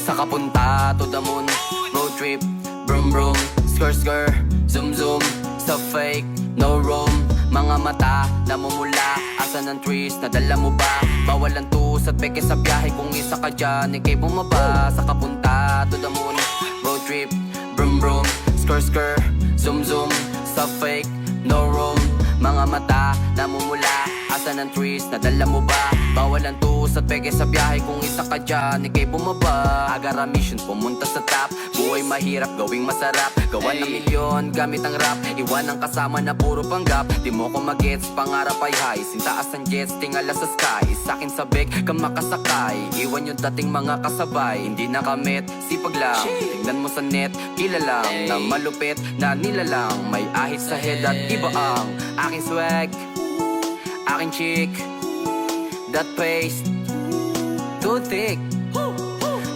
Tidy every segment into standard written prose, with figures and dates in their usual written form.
Saka punta to the moon, road trip, brum brum, skr skr, zoom zoom, sa fake, no room. Mga mata, namumula, asan ang trees, nadala mo ba? Bawal ang tus at peke sa biyahe, kung isa ka dyan, ikay bumaba. Saka punta to the moon, road trip, brum brum, skr skr, zoom zoom, sa fake, no room. Mga mata, namumula, asan ang trees, nadala mo ba? Bawal ang tus at peke sa biyahe, kung isa ka dyan, ikay bumaba. Agara mission, pumunta sa top, buhay mahirap, gawing masarap. Gawa ng milyon, gamit ang rap, iwan ang kasama na puro panggap. Di mo ko magets, pangarap ay high, sintaas ang jets, tingala sa sky. Sa'kin sabik, ka makasakay, iwan yung dating mga kasabay. Hindi nakamit, sipag lang, tingnan mo sa net, kilalang na malupit na nilalang. May ahit sa head at iba ang aking swag, aking chick, that paste, too thick.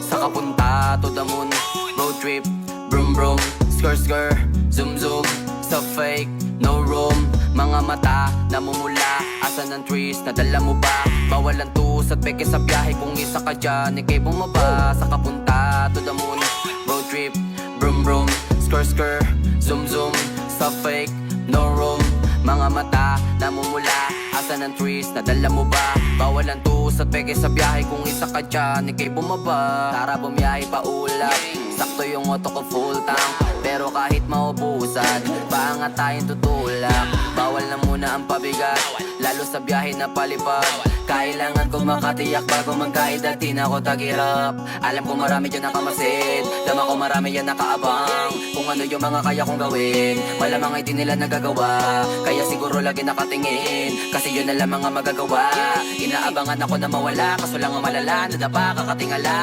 Saka punta to the moon, road trip, brum brum, skr skr, zoom zoom, sa fake, no room. Mga mata, namumula, asan ang trees, nadala mo ba? Bawal ang tus at peke sa biyahe, kung isa ka dyan, ikay bumaba. Saka punta to the moon, road trip, brum brum, skr skr, zoom zoom, sa fake, no room. Mga mata, namumula, asan ang trees, nadala mo ba? Bawal ang tus at peke sa biyahe, kung isa ka dyan, ikay bumaba. Tara bumiyahe pa ulap, sakto yung auto ko full tank. Pero kahit maubusan, paangat tayong tutulak. Bawal na muna ang pabigat, lalo sa biyahe na palipad. Kailangan ko makatiyak bago magkaedad, di na ako tagirap. Alam ko marami dyan nakamasid, dama ko marami yan nakaabang. Kung ano yung mga kaya kong gawin, malamang ay di nila nagagawa. Kaya siguro lagi nakatingin, kasi yun na lang mga magagawa. Inaabangan ako na mawala, kaso lang ang malala, nadapa kakatingala.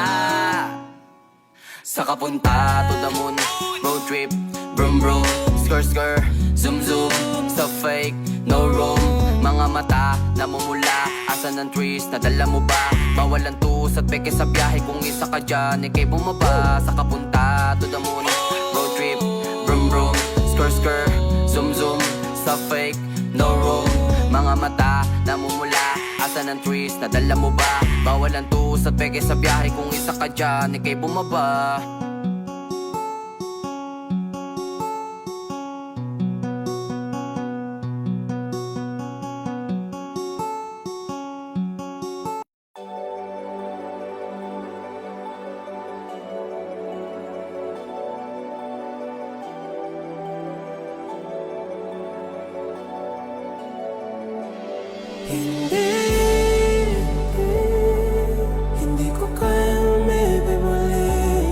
Saka punta to the moon, road trip, brum brum, skr skr, zoom zoom, sa fake, no room. Mga mata, namumula, asan ang trees, nadala mo ba? Bawal ang tus at peke sa biyahe, kung isa ka dyan, ikay bumaba. Saka punta to the moon, road trip, brum brum, skr skr, zoom zoom, sa fake, no room. Mga mata, namumula, asan ang trees, nadala mo ba? Bawal ang tus at peke sa biyahe, kung isa ka dyan, ikay bumaba. Hindi ko kayang umibig muli.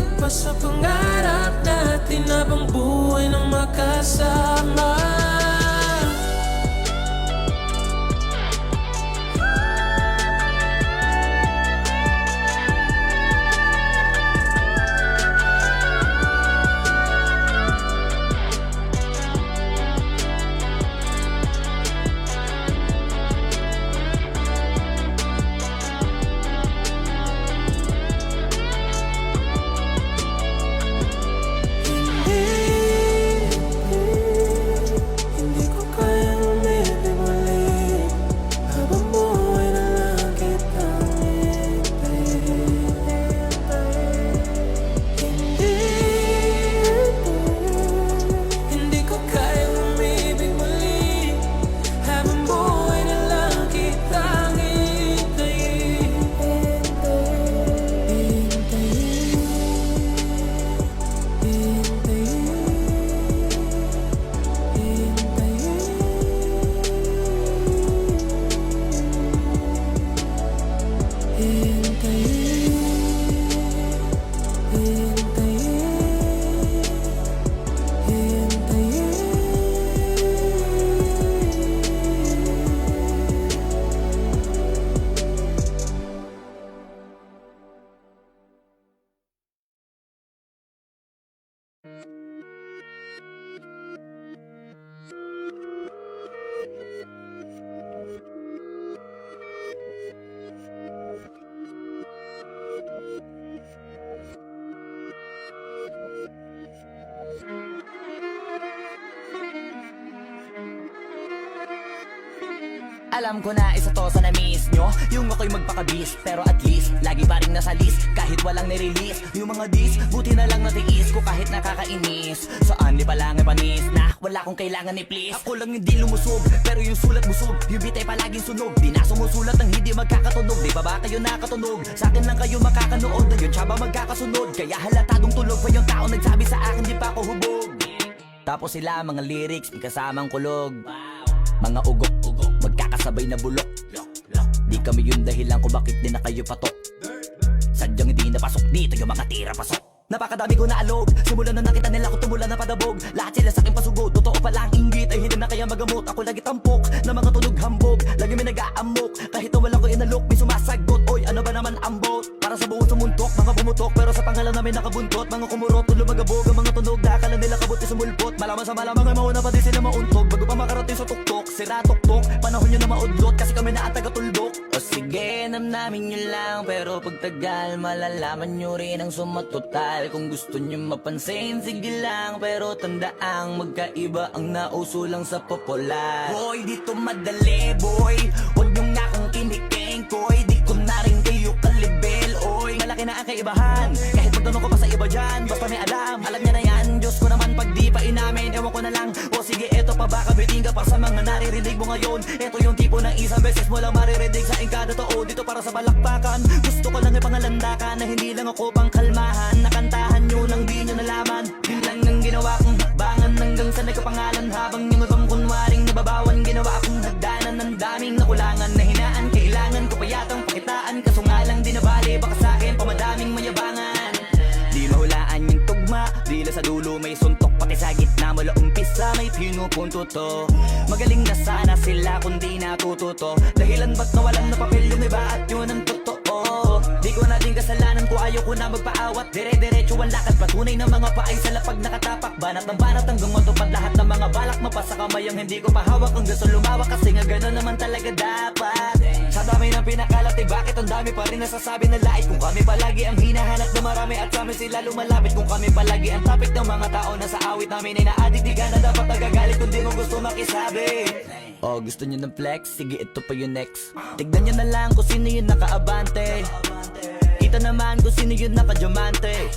Bumalik pa sa pangarap natin habang buhay ng magkasama. Alam ko na isa to sa na-miss nyo, yung ako'y magpakabis. Pero at least, lagi pa rin nasa list kahit walang nirelease. Yung mga dis, buti na lang natiis ko kahit nakakainis. Saan di pa lang panis na wala kong kailangan ni please. Ako lang hindi lumusog, pero yung sulat busog. Yung bitay palaging sunog, di na sumusulat ng hindi magkakatunog. Di ba ba kayo nakatunog? Sa akin lang kayo makakanood, na yun siya ba magkakasunod? Kaya halatadong tulog pa yung tao nagsabi sa akin di pa ako hubog. Tapos sila mga lyrics, may kasamang kulog. Mga ugok-ugok, magkakasabay na bulok. Di kami yung dahilan kung bakit di na kayo patok. Sadyang hindi napasok dito yung mga tira pasok. Napakadami ko na alog, simulan na nakita nila ko tumula na padabog. Lahat sila sa akin pasugod, totoo pala ang inggit ay hindi na kaya magamot. Ako lagi tampok, na mga tunog hambog. Lagi may nag-aamok, kahit na wala ko inalok. May sumasagot, oy ano ba naman ang bot? Para sa buong sumuntok, mga bumutok, pero sa pangalan namin nakabuntot. Mga kumurot, lumagabog, ang mga tunog na akala nila kabuti sumulpot. Malaman sa malamang ay mauna pa din sila mauntog. Bago pa makarating sa tuktok, sira tuktok. Panahon nyo na maudlot, kasi kami na ang taga-tuldok. O sige, namnamin nyo lang, pero pagtagal malalaman nyo rin ang sumatotal. Kung gusto nyo mapansin, sige lang, pero tandaang magkaiba ang nauso lang sa popular. Boy, dito madali, boy, huwag nyo nga akong kiniking, koy. Di ko na rin kayo kalibel, oy. Malaki na ang kaibahan, kahit magtanong ko pa sa iba dyan. Basta may alam niya na yan. Diyos ko naman pag di pa inamin, ewan ko na lang. O sige, eto pa ba kabiting ka para sa mga naririnig mo ngayon. Eto yung tipo ng isang beses mo lang maririnig sa kada tao. Dito para sa balakbakan, gusto ko lang ipangalandakan na hindi lang ako pang kalmahan. Nakantahan nyo nang di nyo nalaman. Yun lang ang ginawa kong hakbangan hanggang sa nagkapangalan. Habang yung ibang kunwaring nababawan, ginawa akong hagdanan ng daming nakulangan na hinaan. Kailangan ko pa yatang pakitaan, kaso nga lang di nabali. Baka sa akin pamadaming mayabangan. Di mahulaan yung tugma, dila sa dulo may suntok. Pati sa gitna mula umpisa may pinupunto to. Magaling na sana sila kung di natututo. Dahilan ba't nawalan na papel yung iba at yun ang totoo. Di ko na din kasalanan ko, ayaw ko na magpaawat. Dire-diretso ang lakad, patunay ng mga paay sa lapag nakatapak. Banat ng banat hanggang matupad lahat ng mga balak. Mapasa kamay ang hindi ko pahawak ang gusto lumawak. Kasi nga gano'n naman talaga dapat. Sa dami ng pinakalat eh bakit ang dami pa rin nasasabi na lait. Kung kami palagi ang hinahanap na marami at sa amin sila lumalapit. Kung kami palagi ang topic ng mga tao na sa awit namin ay na-addict. Di ka na dapat nagagalit kung di mo gusto makisabi. Oh, gusto nyo ng flex? Sige, ito pa yung next. Tignan nyo na lang kung sino yung nakaabante. Kita naman kung sino yung nakadiamante.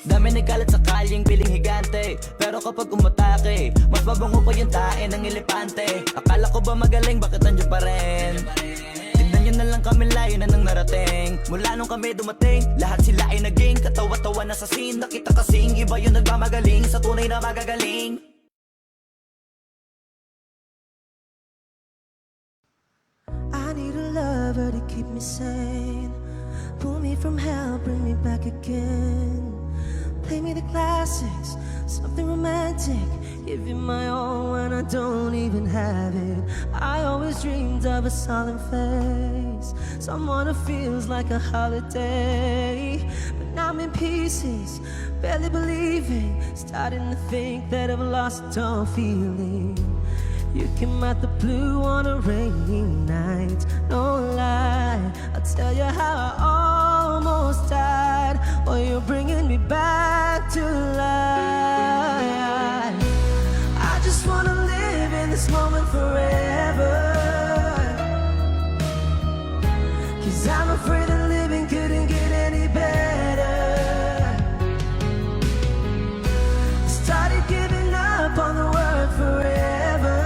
Dami nagkalat sa kalyeng piling higante. Pero kapag umatake, mas mabango pa yung tae ng elepante. Akala ko ba magaling, bakit nandiyan pa rin? Tignan nyo na lang kami, layo na nang narating. Mula nung kami dumating, lahat sila ay naging katawa-tawa na sa scene. Nakita kasing iba yung nagmamagaling sa tunay na magagaling. I need a lover to keep me sane. Pull me from hell, bring me back again. Play me the classics, something romantic. Give you my all when I don't even have it. I always dreamed of a solemn face, someone who feels like a holiday. But now I'm in pieces, barely believing, starting to think that I've lost all feeling. You came out the blue on a rainy night, no lie. I'll tell you how I almost died, while you're bringing me back to life. I just wanna live in this moment forever, 'cause I'm afraid that living couldn't get any better. I started giving up on the word forever,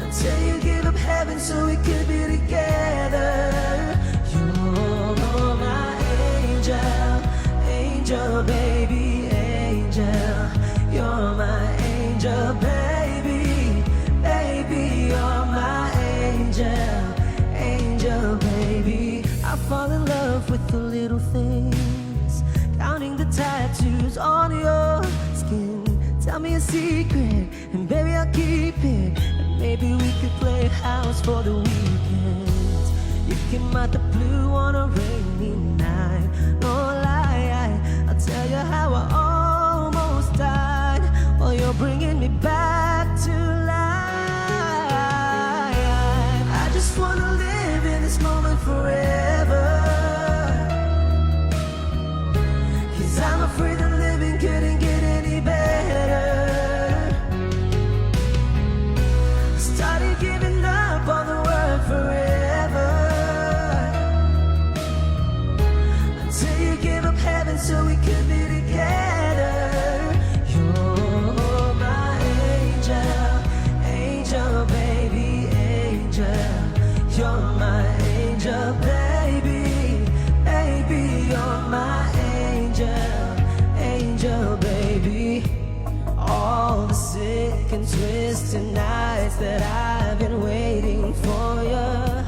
until you give up heaven so we could be together. You're my angel, angel baby, angel. You're my angel baby, baby. You're my angel, angel baby. I fall in love with the little things, counting the tattoos on your skin. Tell me a secret, and baby I'll keep it. And maybe we could play house for the weekend. You came out the blue on a rainy night, no lie. I'll tell you how I almost died, while you're bringing me back to life. I just wanna live in this moment forever, 'cause I'm afraid that living couldn't get any better. Started giving up on the word forever, until you give up heaven so we could be together. You're my angel, angel baby, angel. You're my angel baby, baby. You're my angel, angel baby. All the sick and twisted nights that I've been waiting for you,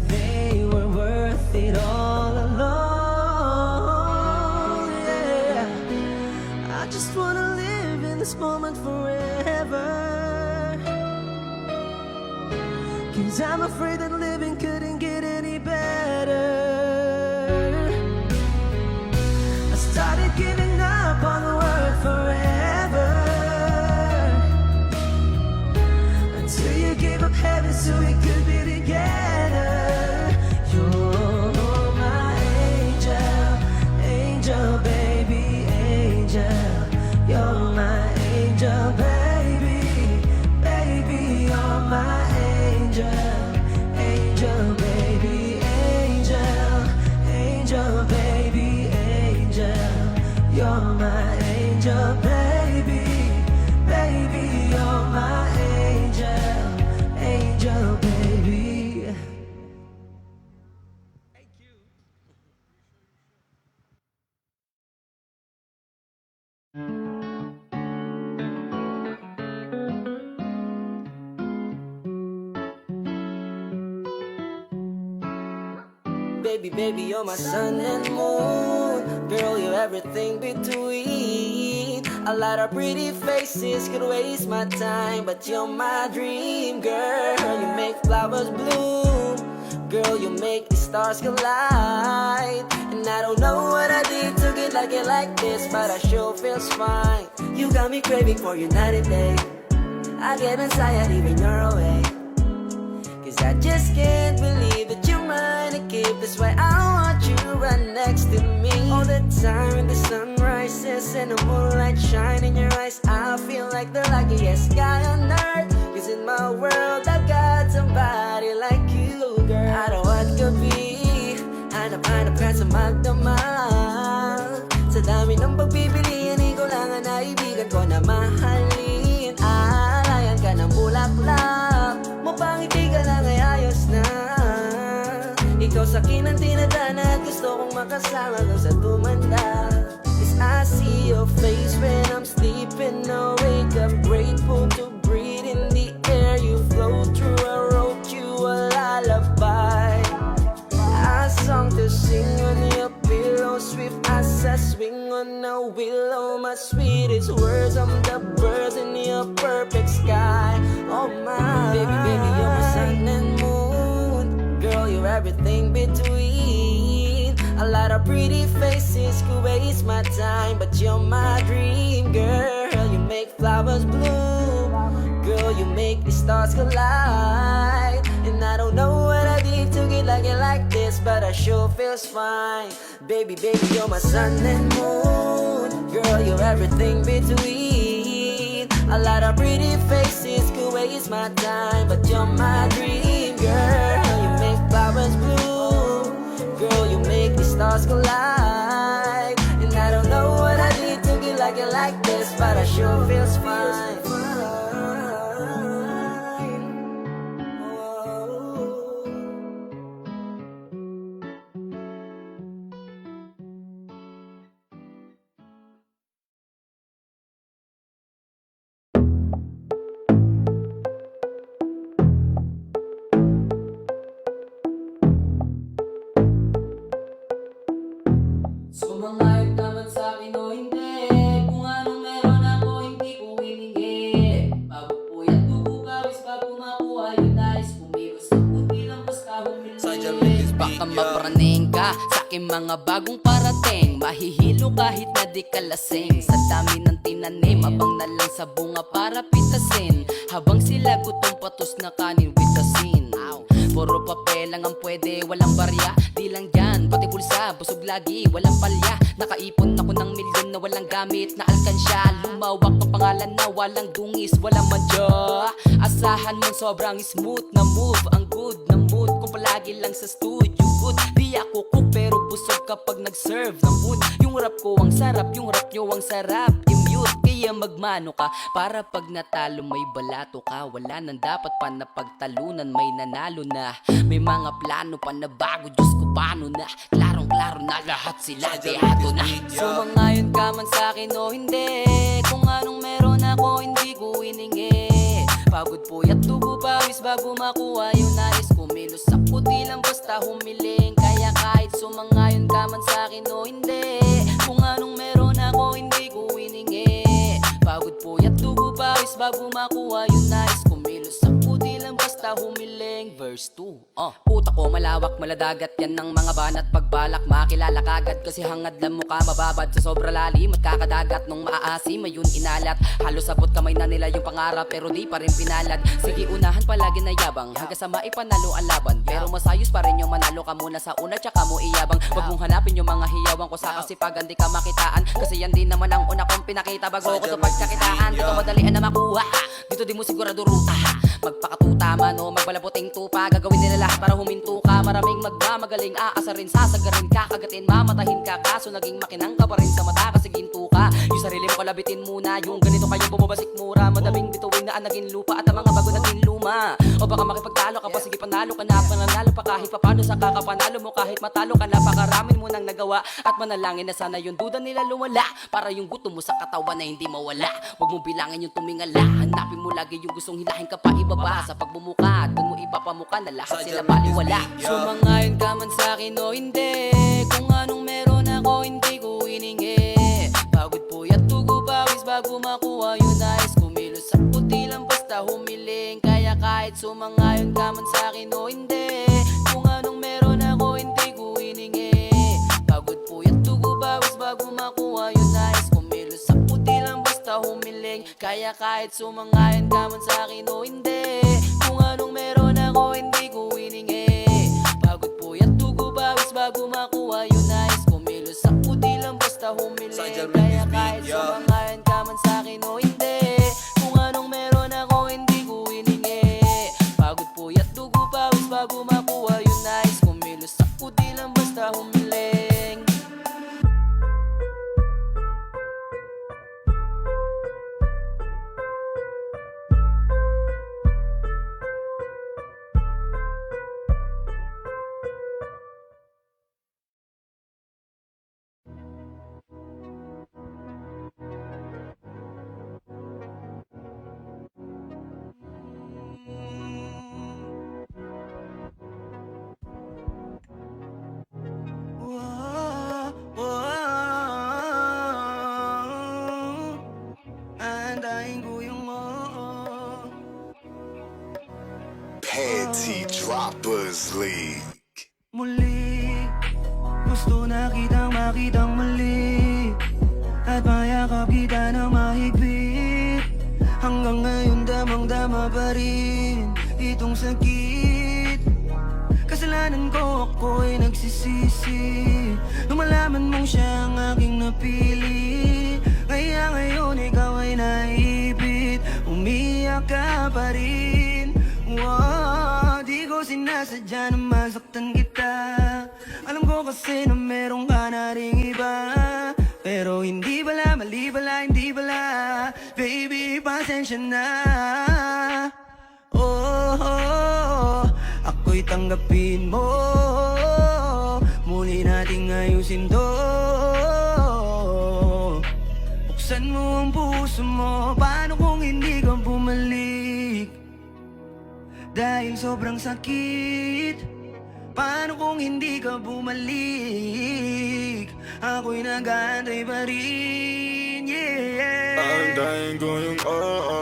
they were worth it all alone. Yeah, I just wanna live in this moment forever, 'cause I'm afraid that living couldn't get any better. I started giving up on the word forever, until you gave up heaven so we could be together. You're my angel, angel baby, angel. You're my angel baby, baby. You're my angel, angel baby, angel, angel baby, angel. You're my angel baby, baby. You're my angel, angel baby. Baby, baby, you're my sun and moon. Girl, you're everything between. A lot of pretty faces could waste my time, but you're my dream, girl. You make flowers bloom. Girl, you make the stars collide. And I don't know what I did to get like this, but I sure feels fine. You got me craving for you night and day. I get anxiety when you're away, 'cause I just can't believe that you're mine to keep. That's why I want you right next to me all the time. When the sun rises and the moonlight shine in your eyes, I feel like the luckiest guy on earth. 'Cause in my world I've got somebody like you, girl. I don't want to be hanap-hanap ka sa magdamag. Sa dami ng pagpipilian, ikaw lang ang naibigan ko na mahalin. Alayan ka ng bulaklak, mapangiti ka lang ay ayos na. Ikaw sa'kin ang tinadhana at gusto kong makasama kung sa tumanda. 'Cause I see your face when I'm sleeping awake. I'm grateful to breathe in the air you flow through. I wrote you a lullaby, a song to sing on your pillow, sweet swift as a swing on a willow. My sweetest words, I'm the birds in your perfect sky. Oh my baby, baby, you're my sun and moon. Girl, you're everything between. A lot of pretty faces could waste my time, but you're my dream, girl. You make flowers bloom. Girl, you make the stars collide. And I don't know what I did to get like it like this, but I sure feels fine. Baby, baby, you're my sun and moon. Girl, you're everything between. A lot of pretty faces could waste my time, but you're my dream, girl. You make flowers bloom. Girl, you make the stars collide. And I don't know what I did to get like it like this, but I sure feels fine. Sumangayon naman sa'kin o hindi. Kung anong meron ako hindi ko hiningi. Bago po yan bubukawis, bago makuha yung nais. Kumilos ang puti lang basta humili. Baka mapraning ka sa aking mga bagong parating. Mahihilo kahit na di ka lasing. Sa dami ng tinanim, abang na lang sa bunga para pitasin. Habang sila gutom patos na kanin with asin. Puro papel lang ang pwede, walang barya. Di lang yan, pati bulsa, busog lagi, walang palya. Nakaipon ako ng milyon na walang gamit na alkansya. Lumawak ang pangalan na walang dungis, walang madya. Asahan mo sobrang smooth na move. Ang good na mood kung palagi lang sa studio good. Di ako cook pero busog kapag nag-serve ng food. Yung rap ko ang sarap, yung rap nyo ang sarap. I-mute, kaya magmano ka para pag natalo may balato ka. Wala nang dapat pa na pagtalunan, may nanalo na. May mga plano pa na bago, Diyos ko paano na. Klarong-klaro na lahat sila, deado na. Sumangayon ka man sa'kin o hindi. Kung anong meron ako hindi ko hiningi. Pagod puyat tubo pawis bago makuha yung nais. Kumilos sa puti lang basta humiling. Kaya kahit sumangayon ka man sa'kin o hindi. Kung anong meron ako hindi ko hiningi. Pagod puyat tubo pawis bago makuha yung nais. Kumilos sa puti lang basta humiling. Verse 2 Utak ko malawak, maladagat yan ng mga banat. Pagbalak makilala kagad kasi hangad lang mukha mababad sa sobra lalim at kakadagat. Nung maaasim ayun inalat. Halos sabot kamay na nila yung pangarap pero di pa rin pinalad. Sige unahan palagi na yabang hanggang sa maipanalo ang laban. Pero masayos pa rin yung manalo ka muna sa una tsaka mo iyabang. Wag mong hanapin yung mga hiyawan ko sa kasipagan di ka makitaan. Kasi yan din naman ang una kong pinakita bago ko sa pagkakitaan. Dito madalian na makuha, dito di mo sigurado ruta. Magpakatuta man o magbalaputing tupa. Gagawin nila lahat para huminto ka. Maraming magmamagaling aasarin, sasagarin ka, kagatin, mamatahin ka. Kaso naging makinang ka pa rin sa mata kasi ginto ka. Yung sarili mo kalabitin muna. Yung ganito kayong bumabasik mura. Madaming bituin na naging lupa at ang mga bago naging luma. O baka makipagtalo ka pa, sige panalo ka na. Pananalo pa kahit papano sa kakapanalo mo. Kahit matalo ka na, pakaramin mo nang nagawa. At manalangin na sana yung duda nila lumala. Para yung gutom mo sa katawan na hindi mawala. Huwag mong bilangin yung tumingala. Hanapin mo lagi yung gustong hilahin ka pa ibaba. Sa pagbumuka, dun mo ipapamuka na lahat sila baliwala. Sumangayon ka man sa'kin o hindi. Kung anong meron ako hindi ko hiningi. Pagod puyat tugo pawis bago makuha yung nais. Kumilos sa puti lang basta humiling. Kaya kahit sumangayon ka man sa'kin o hindi. Kung anong meron ako hindi ko hiningi. Pagod puyat tugo pawis bago makuha yung nais. Kumilos sa puti lang basta humiling. Kaya kahit sumangayon ka man sa'kin o hindi. Kung anong meron ako hindi ko hiningi. Pagod puyat tugo pawis bago makuha yung nais. Kumilos sa puti lang basta humiling. Kaya kahit sumangayon ka man sa'kin o hindi. Kung anong meron ako hindi ko hiningi. Pagod puyat tugo pawis bago makuha yung nais. Kumilos sa puti lang basta humiling. Killers League. Muli, gusto na kitang makitang muli, at mayakap kita ng mahigpit. Hanggang ngayon damang-dama pa rin itong sakit. Kasalanan ko, ako'y nagsisisi nung malaman mong siya ang aking napili. Kaya ngayon ikaw ay naipit, umiyak ka pa rin. Wow, di ko sinasadya na masaktan kita. Alam ko kasi na meron ka na ring iba, pero hindi pala, mali pala, hindi pala. Baby, pasensya na. Oh, ako'y tanggapin mo. Muli nating ayusin to. Buksan mo ang puso mo. Paano kung hindi ka bumalik? Dahil sobrang sakit. Paano kung hindi ka bumalik? Ako'y nag-aantay pa rin, yeah. Aantayin ko yung yeah.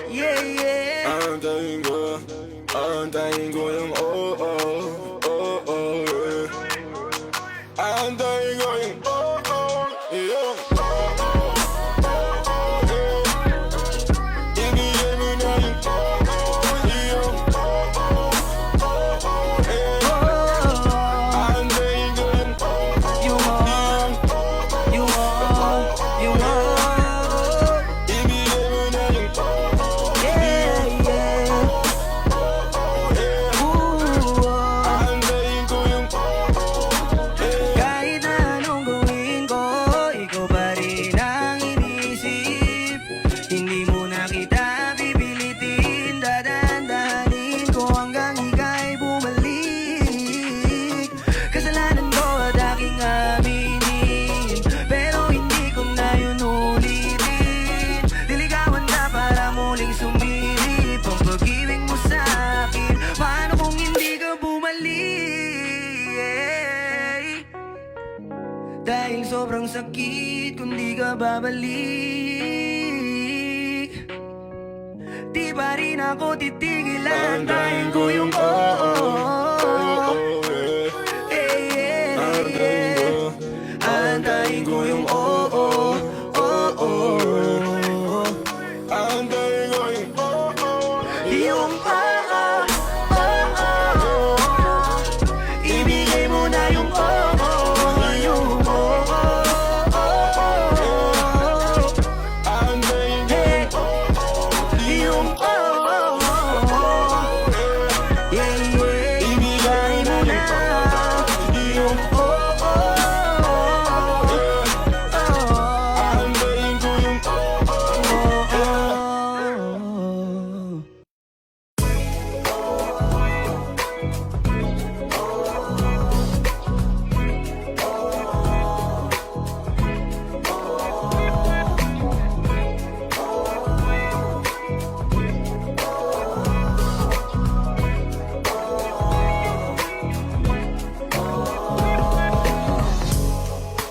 Yeah, yeah. Aantayin ko yung yeah. Aantayin ko yung yeah. Ibigay mo na yung aantayin ko yung You are, you are, you are. ibigay mo na yung Yeah, yeah. Ooh, aantayin ko yung kahit na anong gawin ko, ikaw pa rin ang inisip. Hindi mo na kita pipilitin, dadandahanin ko hanggang ika'y bumalik. Kasalanan ko at aking aminin, pero hindi ko na yun ulitin. Diligawan na para muling sumilip ang pag-ibig mo sa akin. Paano kung hindi ka bumalik? Dahil sobrang sakit kung di ka babalik. Di pa rin ako titigil, aantayin ko yung aantayin ko yung aantayin ko yung yung ibigay mo na yung yung aantayin ko yung yeah, yeah. Ibigay mo na yung aantayin ko yung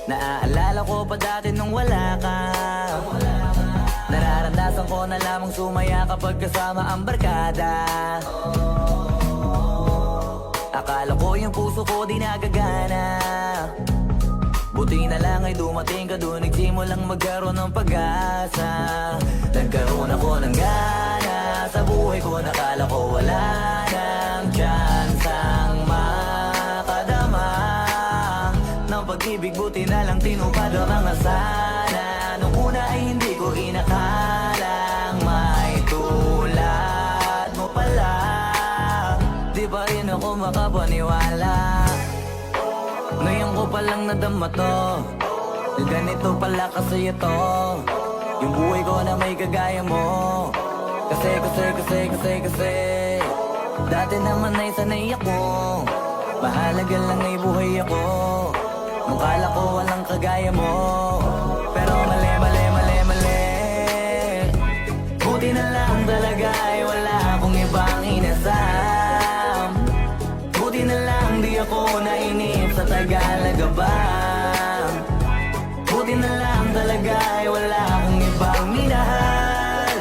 Naaalala ko pa dati nung wala ka. Nararamdasan ko na lamang sumaya kapag kasama ang barkada. Akala ko yung puso ko di nagagana. Buti na lang ay dumating ka doon, nagsimulang magkaroon ng pag-asa. Nagkaroon ako ng gana sa buhay ko, nakala ko wala nang chance ang makadama ng pag-ibig. Buti na lang tinupad ang mga sana. Nung una ay hindi ko inakalang may tulad mo pala. Di pa rin ako makapaniwala. Ngayon ko palang nadama to, ganito pala kasi ito, yung buhay ko na may kagaya mo. Kasi dati naman ay sanay ako, mahalaga lang ay buhay ako. Nung kala ko walang kagaya mo, pero mali. Buti na lang talaga ay wala akong ibang inasam. Buti na lang di ako nainip sa Tagalaga ba. Buti na lang talaga ay wala akong ibang minahal.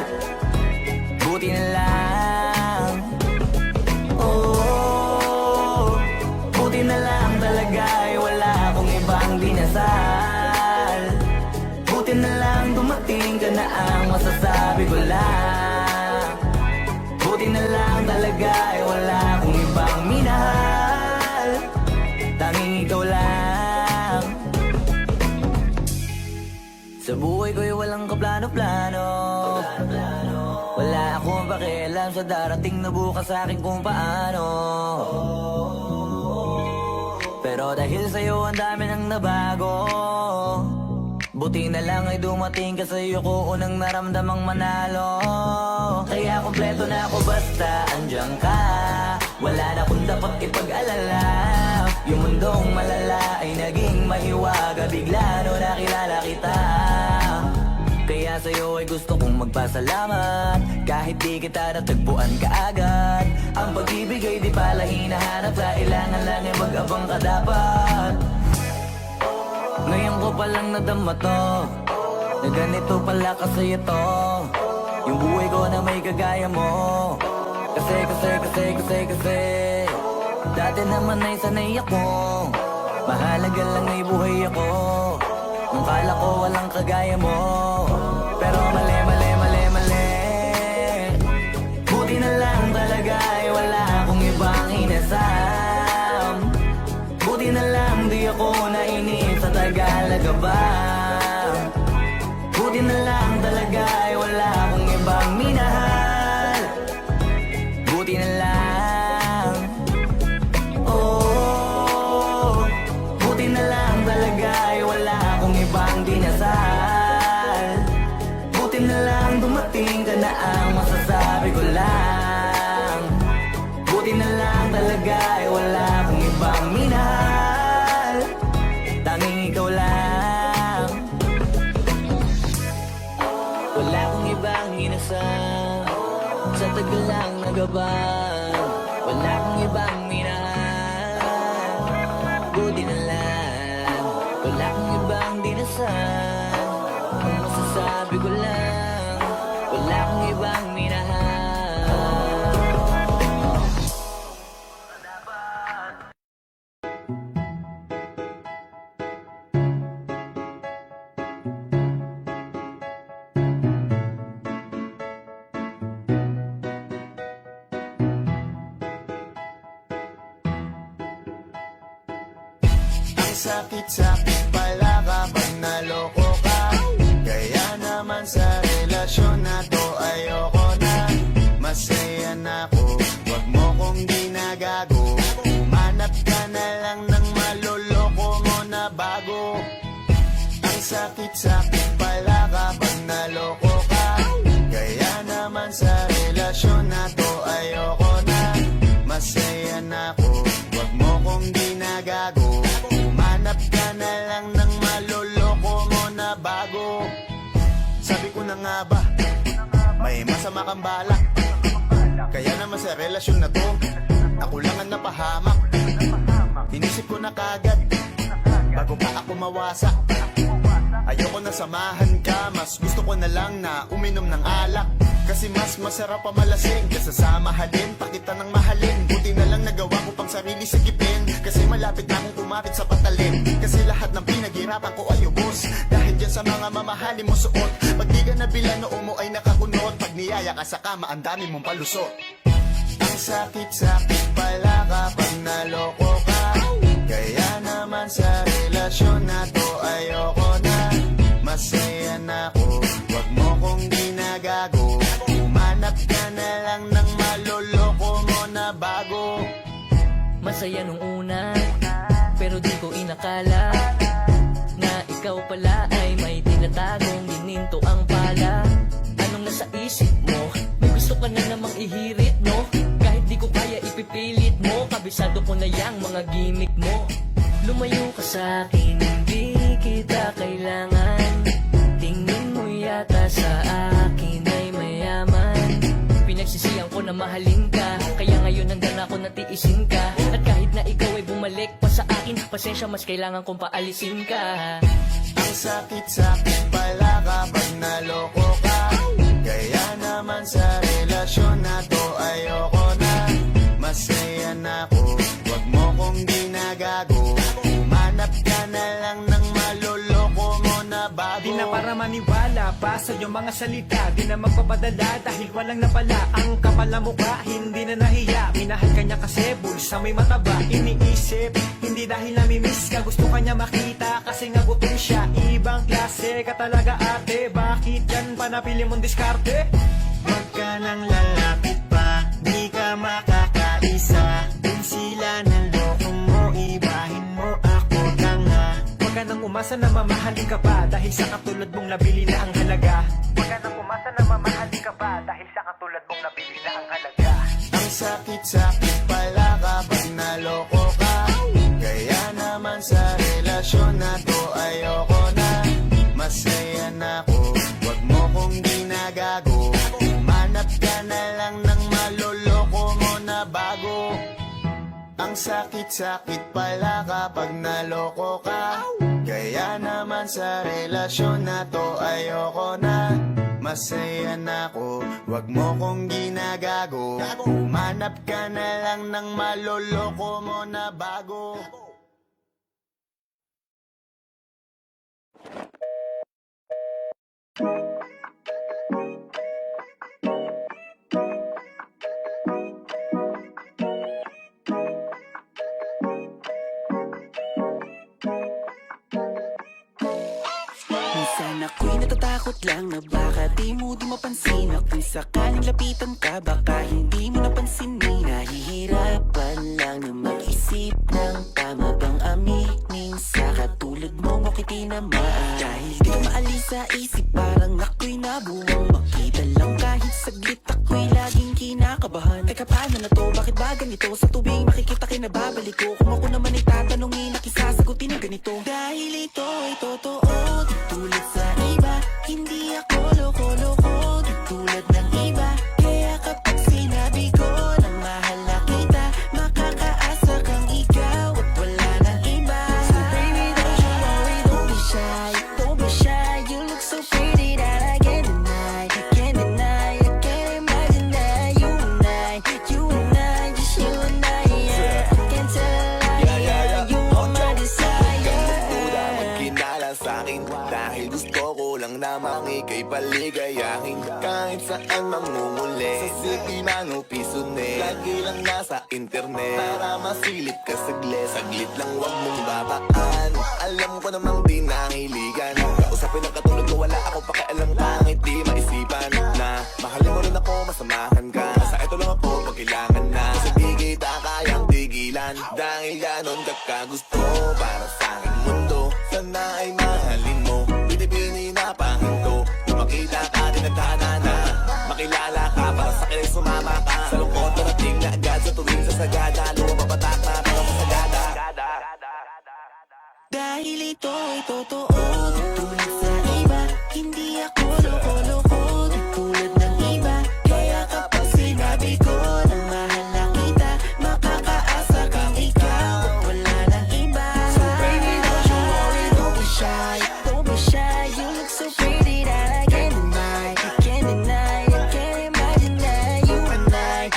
Buti na lang. ka na ang masasabi ko lang. Buti na lang talaga ay wala akong ibang minahal, tanging ikaw lang. Sa buhay ko'y walang kaplano-plano, wala akong pakialam sa darating na bukas sa akin kung paano. Pero dahil sa'yo ang dami nang nabago, buti na lang ay dumating ka sa'yo ko unang naramdamang manalo. Kaya kompleto na ako basta andyan ka, wala na akong dapat ipag-alala. Yung mundong malala ay naging mahiwaga bigla no nakilala kita. Kaya sa'yo ay gusto kong magpasalamat, kahit di kita natagpuan kaagad. Ang pag-ibig ay di pala hinahanap, kailangan lang ay mag-abang ka dapat. Ngayon ko palang nadama to, na ganito pala kasi ito, yung buhay ko na may kagaya mo. Kasi dati naman ay sanay ako, mahalaga lang ay buhay ako. Nung kala ko walang kagaya mo, pero mali. Buti na lang talaga ay wala akong ibang inasam. Buti na lang di ako nainip sa Tagalaga ba. Buti na lang talaga ay wala akong ibang minahal. Buti na lang. Oh, buti na lang talaga ay wala akong ibang dinasal. Buti na lang dumating ka na ang masasabi ko lang. Buti na lang talaga ay wala akong ibang minahal, tanging ikaw lang. Wala akong ibang inasal sa tagal lang nagabang. Wala akong ibang minahal, buti na lang. Wala akong ibang dinasal, ang masasabi ko lang, wala akong ibang minahal. Ang sakit-sakit pala kapag naloko ka, kaya naman sa relasyon na to ayoko na. Masaya na ako, wag mo kong ginagago. Umanap ka na lang ng maloloko mo na bago. Ang sakit-sakit pala kapag naloko ka, kaya naman sa relasyon na to ayoko na. Masaya na ako, wag mo kong ginagago. Umanap ka na lang ng maloloko mo na bago. Sabi ko na nga ba, may masama kang balak, kaya naman sa relasyon na to ako lang ang napahamak. Inisip ko na kagad bago pa ako mawasak. Ayoko na samahan ka, mas gusto ko na lang na uminom ng alak. Kasi mas masarap pa malasing kaysa sa mahalin pa kita ng mahalin. Buti na lang nagawa ko pang sarili sigipin, kasi malapit na akong kumapit sa patalim. Kasi lahat ng pinaghirapan ko ay ubos dahil dyan sa mga mamahalin mo suot. Pag di ka nabila noo mo ay nakakunot, pag niyaya ka sa kama ang dami mong palusot. Ang sakit-sakit pala kapag naloko ka, kaya naman sa relasyon na to ayoko na. Masaya na ako, wag mo kong ginagago. Umanap ka na lang ng maloloko mo na bago. Masaya nung una, pero di ko inakala na ikaw pala ay may tinatagong gininto ang pala. Anong nasa isip mo? May gusto ka na namang ihirit, no? Kahit di ko kaya ipipilit mo, kabisado ko na yang mga gimmick mo. Lumayo ka sa akin, hindi kita kailangan. Tingin mo yata sa akin ay mayaman. Pinagsisihan ko na mahalin ka, kaya ngayon hanggang ako natiisin ka. At kahit na ikaw ay bumalik pa sa akin, pasensya mas kailangan kong paalisin ka. Ang sakit-sakit pala kapag naloko ka, kaya naman sa relasyon na to ayoko na. Masaya na ako, wag mo kong ginagago. Umanap ka na lang ng maloloko mo na bago. Di na para maniwala pa sa iyong mga salita. Di na magpapadala dahil walang napala. Ang kapal na mukha, hindi na nahiya. Minahal ka niya kasi bulsa may mataba. Iniisip, hindi dahil namimiss ka. Gusto ka niya makita kasi nga gutom siya. Ibang klase ka talaga ate. Bakit yan pa napili mong diskarte? Wag ka nang lalapit pa, di ka makakaisa. Kung sila naloko mo, ibahin mo ako na nga. Huwag ka nang umasa na mamahalin ka pa dahil sa katulad mong nabili na ang halaga. Huwag ka nang umasa na mamahalin ka pa dahil sa katulad mong nabili na ang halaga. Ang sakit-sakit pala kapag naloko ka. Kaya naman sa relasyon na to ayoko na. Masaya na ako, wag mo kong ginagago. Umanap ka na lang ng maloloko mo na bago. Ang sakit-sakit pala kapag naloko ka. Kaya naman sa relasyon na to ayoko na. Masaya na ako, wag mo kong ginagago. Umanap ka na lang ng maloloko mo na bago. Minsan ako'y natatakot lang na baka di mapansin. At kung sakaling lapitan ka, baka hindi mo napansinin. Nahihirapan lang na mag-isip ng tama bang aminin sa katulad mong okay tinamaan. Dahil di ka maalis sa isip, parang ako'y nabuwang. Makita lang kahit saglit, ako'y laging kinakabahan. Teka, paano na to? Bakit ba ganito? Sa tubig makikita kinababalik ko. Kung ako naman ay tatanungin, nakisasagutin na ganito. Dahil ito ay totoo, di tulad sa iba. Hindi ako loko-loko, di tulad ng iba. Kaya kapag sinabi ko na mahal na kita, makakaasa kang ikaw at wala nang iba. So baby, don't you worry, don't be shy, don't be shy. You look so pretty that I can't deny, I can't deny, I can't imagine that you and I, just you and I, yeah. I can't tell a lie, yeah. You are my desire. Magkinala sa'kin dahil gusto ko lang namang ika'y paligayahin. Kahit saan mamumuli, sa city man o piso ne. Lagi lang nasa internet para masilip ka saglit. Saglit lang wag mong babaan. Alam ko namang di nangiligan. Kausapin ang katulad ko, wala ako pakialam. Pangit di maisipan na mahalin mo rin ako, masamahan ka. Sa ito lang ako pag kailangan na. Kasi di kita kayang tigilan. Dahil ganon ka kagusto para sa aking mundo. Sana ay mahalin mo, binibini na pahinto. Nung makita ka, tinagtana na. Makilala ka, para sa akin ay sumama ka. Sa lungkot narating na agad sa tuwing sasagada. Lumapapatak na para sa sagada. Dahil ito ay totoo, di tulad sa iba. Hindi ako loko-loko, di tulad ng iba. Kaya kapag sinabi ko na mahal na kita, makakaasa kang ikaw at wala nang iba. So baby, don't you worry, don't be shy, don't be shy. You look so pretty that I can't deny, I can't deny, I can't imagine that you and I,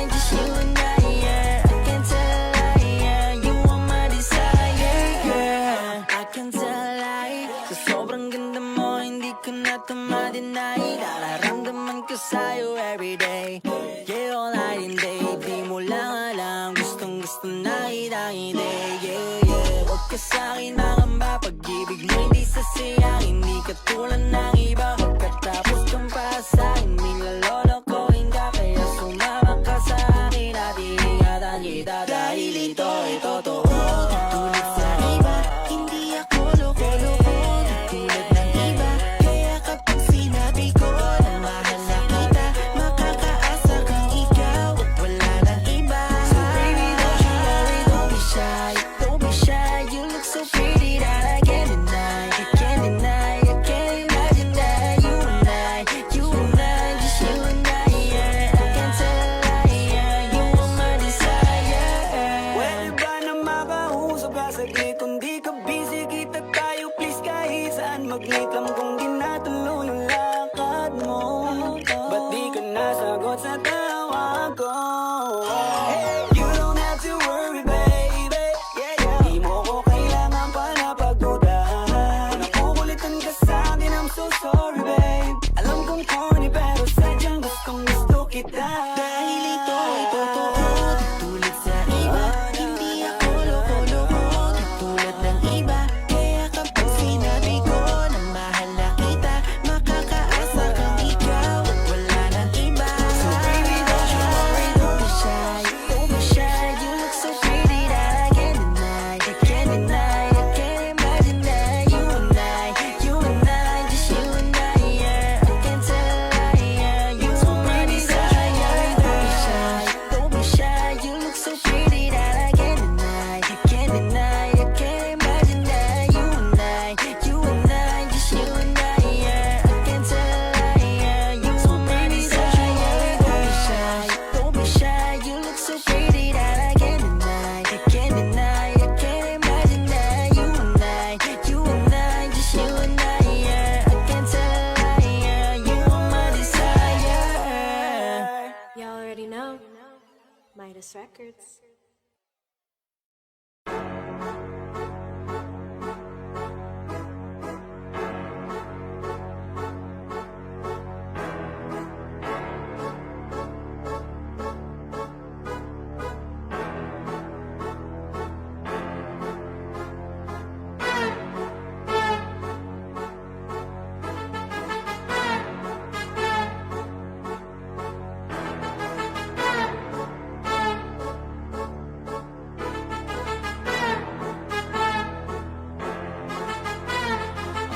just you and I, yeah. I can't tell a lie, yeah. You are my desire, yeah. I can't tell a lie, sa sobrang ganda mo, hindi ko na ito ma-deny. Nararamdaman ko sa'yo everyday, yeah, all night and day. Di mo lang alam, gustong gusto na kita, hindi, yeah, yeah. Huwag ka sa'kin makamba, pag-ibig mo hindi sasayang. Hindi ka tulad ng iba, pagkatapos kang para sa'kin, nilalolokohin ka. Kaya sumama ka sa akin at iingatan kita. Dahil ito ay totoo, di tulad sa iba. Hindi ako loko-loko, di tulad ng iba. Kaya kapag sinabi ko na mahal na kita, makakaasa kang ikaw at wala nang iba. So baby, don't you worry, don't be shy, don't be shy. You look so pretty that I can't deny, I can't deny, I can't imagine that you and I, just you and I, yeah. I can't tell a lie, yeah. You are my desire. Pwede ba na makausap ka saglit? Kung di ka busy, kita tayo please. Kahit saan mag-meet lang kung ginatuloy yung lakad mo. Ba't di ka nasagot sa tawag ko? Hey, you don't have to worry, baby, yeah, yeah. Di mo ko kailangan pa na pagdudahan. Nakukulitan ka sa Records.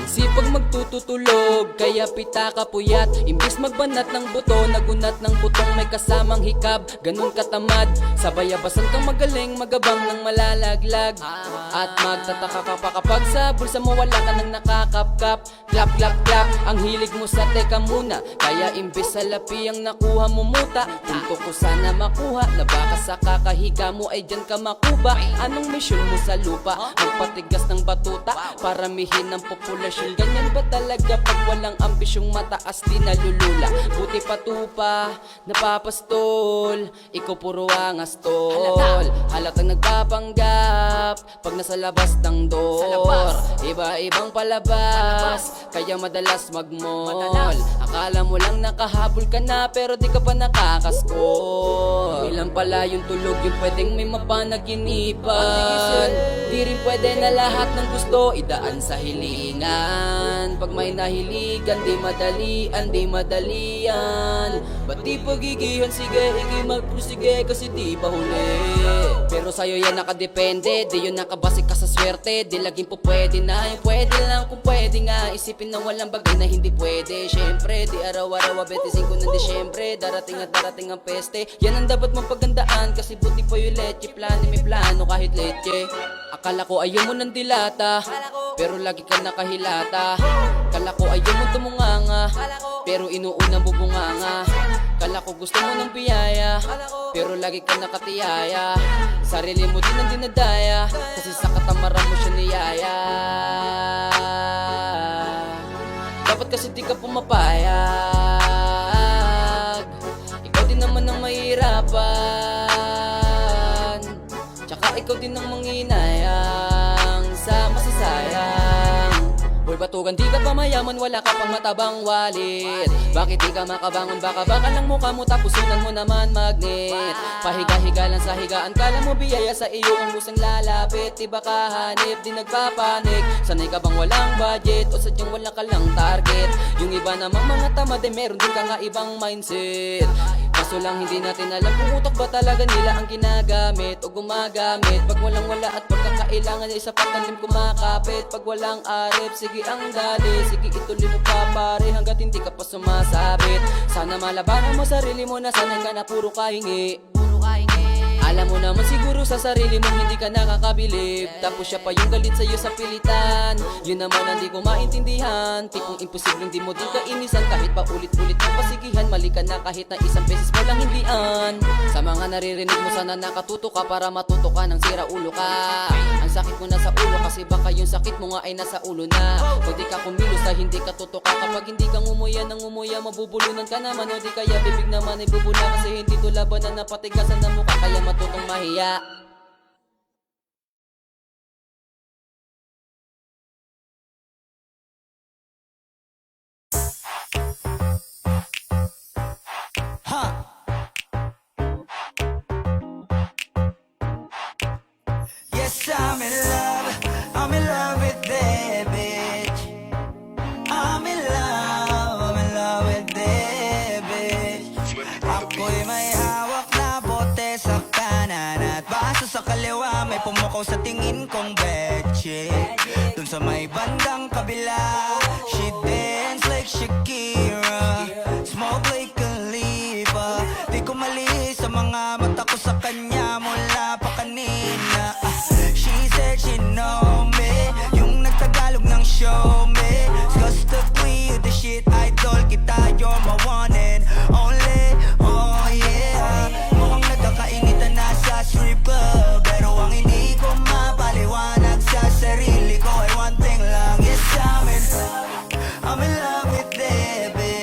Sipag magtututulog, kaya pita ka puyat. Imbis magbanat ng buto, nagunat ng putong may kasamang hikab. Ganun katamad, sabayabasan kang magaling, magabang ng malalaglag. At magtataka ka pa kapag sa bulsa mo wala ka nang nakakapkap. Clap, clap, clap, ang hilig mo sa teka muna. Kaya imbis sa lapi ang nakuha mo muta. Punto ko sana makuha, na baka sa kakahiga mo ay dyan ka makuba. Anong mission mo sa lupa? Magpatigas ng batuta, paramihin ng populasyon. Ganyan ba talaga pag walang ambisyong mataas di nalulula? Buti patupa, napapastol, ikaw puro angas tol. Halatang nagpapanggap pag nasa labas ng door. Iba-ibang palabas, kaya madalas magmall. Akala mo lang nakahabol ka na pero di ka pa nakakaskor. Ilan pala yung tulog yung pwedeng may mapanaginipan. Di rin pwede na lahat ng gusto idaan sa hilingan. Pag may nahiligan, di madalian, di madalian. Ba't di pagigihan, sige, higi magprusige kasi di pa huli. Pero sa'yo yan nakadepende, di yun nakabase ka sa swerte. Di laging po pwede na, yung pwede lang kung pwede nga. Isipin na walang bagay na hindi pwede. Syempre, di araw-araw 25 ng Disyembre. Darating at darating ang peste. Yan ang dapat mong pagandaan, kasi buti pa yung leche. Plano may plano kahit leche. Akala ko ayaw mo ng dilata, pero lagi ka nakahilata. Kala ko ayaw mo tumunganga, pero inuunang bubunganga. Kala ko gusto mo ng biyaya, pero lagi ka nakatiyaya. Sarili mo din ang dinadaya, kasi sa katamaran mo siya niyaya. Dapat kasi di ka pumapayag, ikaw din naman ang mahirapan. Tsaka ikaw din ang manghinayang sa masasayang. Hoy batugan, di ka pa mayaman, wala ka pang matabang wallet. Bakit di ka makabangon, baka lang mukha mo tapos sunan mo naman magnet. Pahiga-higa lang sa higaan, kala mo biyaya sa iyo ang lusang lalapit. Di ba kahanip, di nagpapanik? Sanay ka bang walang budget o sadyang wala ka lang target? Yung iba namang mga tamad eh meron din ka nga ibang mindset. Kaso lang hindi natin alam kung utak ba talaga nila ang ginagamit o gumagamit. Pag walang wala at pagkakailangan ay sapat ang lim kumakapit. Pag walang arip, sige ang dali, sige ituloy mo pa pare hanggat hindi ka pa sumasabit. Sana malabanan mo sarili mo na sanay ka na puro kahingi. Alam mo naman siguro sa sarili mo hindi ka nakakabilib. Tapos siya pa yung galit sa'yo sa pilitan. Yun naman ang di ko maintindihan. Tipong imposibleng di mo din kainisan. Kahit pa ulit-ulit mo pasigihan, mali ka na kahit na isang beses mo lang hindian. Sa mga naririnig mo sana nakatuto ka para matuto ka ng sira ulo ka. Ang sakit mo na sa ulo kasi baka yung sakit mo nga ay nasa ulo na. Pag di ka kumilos sa hindi ka tutuka, kapag hindi ka ngumuya ng ngumuya, mabubulunan ka naman. O di kaya bibig naman ay bubula kasi hindi to labanan na patigasan na mukha kaya matutong mahiya. Yes, I'm in love with that bitch. I'm in love with that bitch. Ako'y may hawak na bote sa kanan at baso sa kaliwa, may pumukaw sa tingin kong betche. Dun sa may bandang kabila, she dance like Shakira, smoke like Khalifa. Di ko mali sa mga mata ko sa kanya mula pa kanina. She said she know me, yung nagtagalog ng show me. Disgustingly, you the shit idol kita, you're my one and only. Oh yeah, mukhang nagkakainitan na sa strip club, pero ang hindi ko mapaliwanag sa sarili ko ay one thing lang. Yes, I'm in love with that bitch.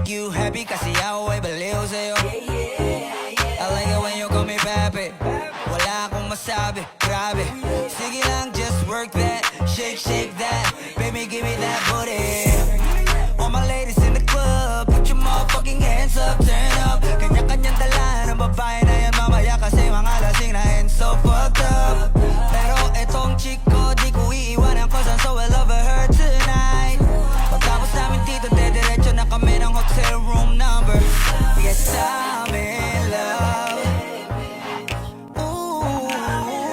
make you happy kasi ako ay baliw sa'yo. I like it when you call me papi. Wala akong masabi, grabe. Sige lang, just work that. Shake, shake that. Baby, give me that booty. All my ladies in the club, put your motherfucking hands up, turn up. Kanya-kanyang dala ng babae na yan mamaya kasi mga lasing na and so fucked up. Pero etong chick ko, di ko iiwanan cause I'm so in love with her tonight. Pagtapos namin dito, dediretso na kami ng hotel room number. Yes, I'm in love. Ooh, I'm in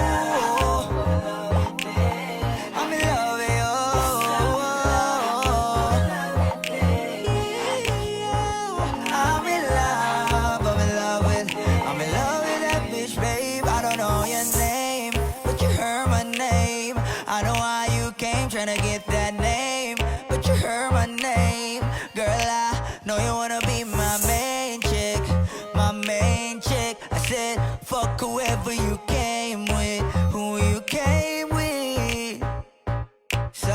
love with you. I'm in love with that bitch, babe. I don't know your name, but you heard my name. I know why you came, tryna get that name, but you heard my name. Girl, I know you wanna be my main chick, my main chick. I said, fuck whoever you came with, who you came with. So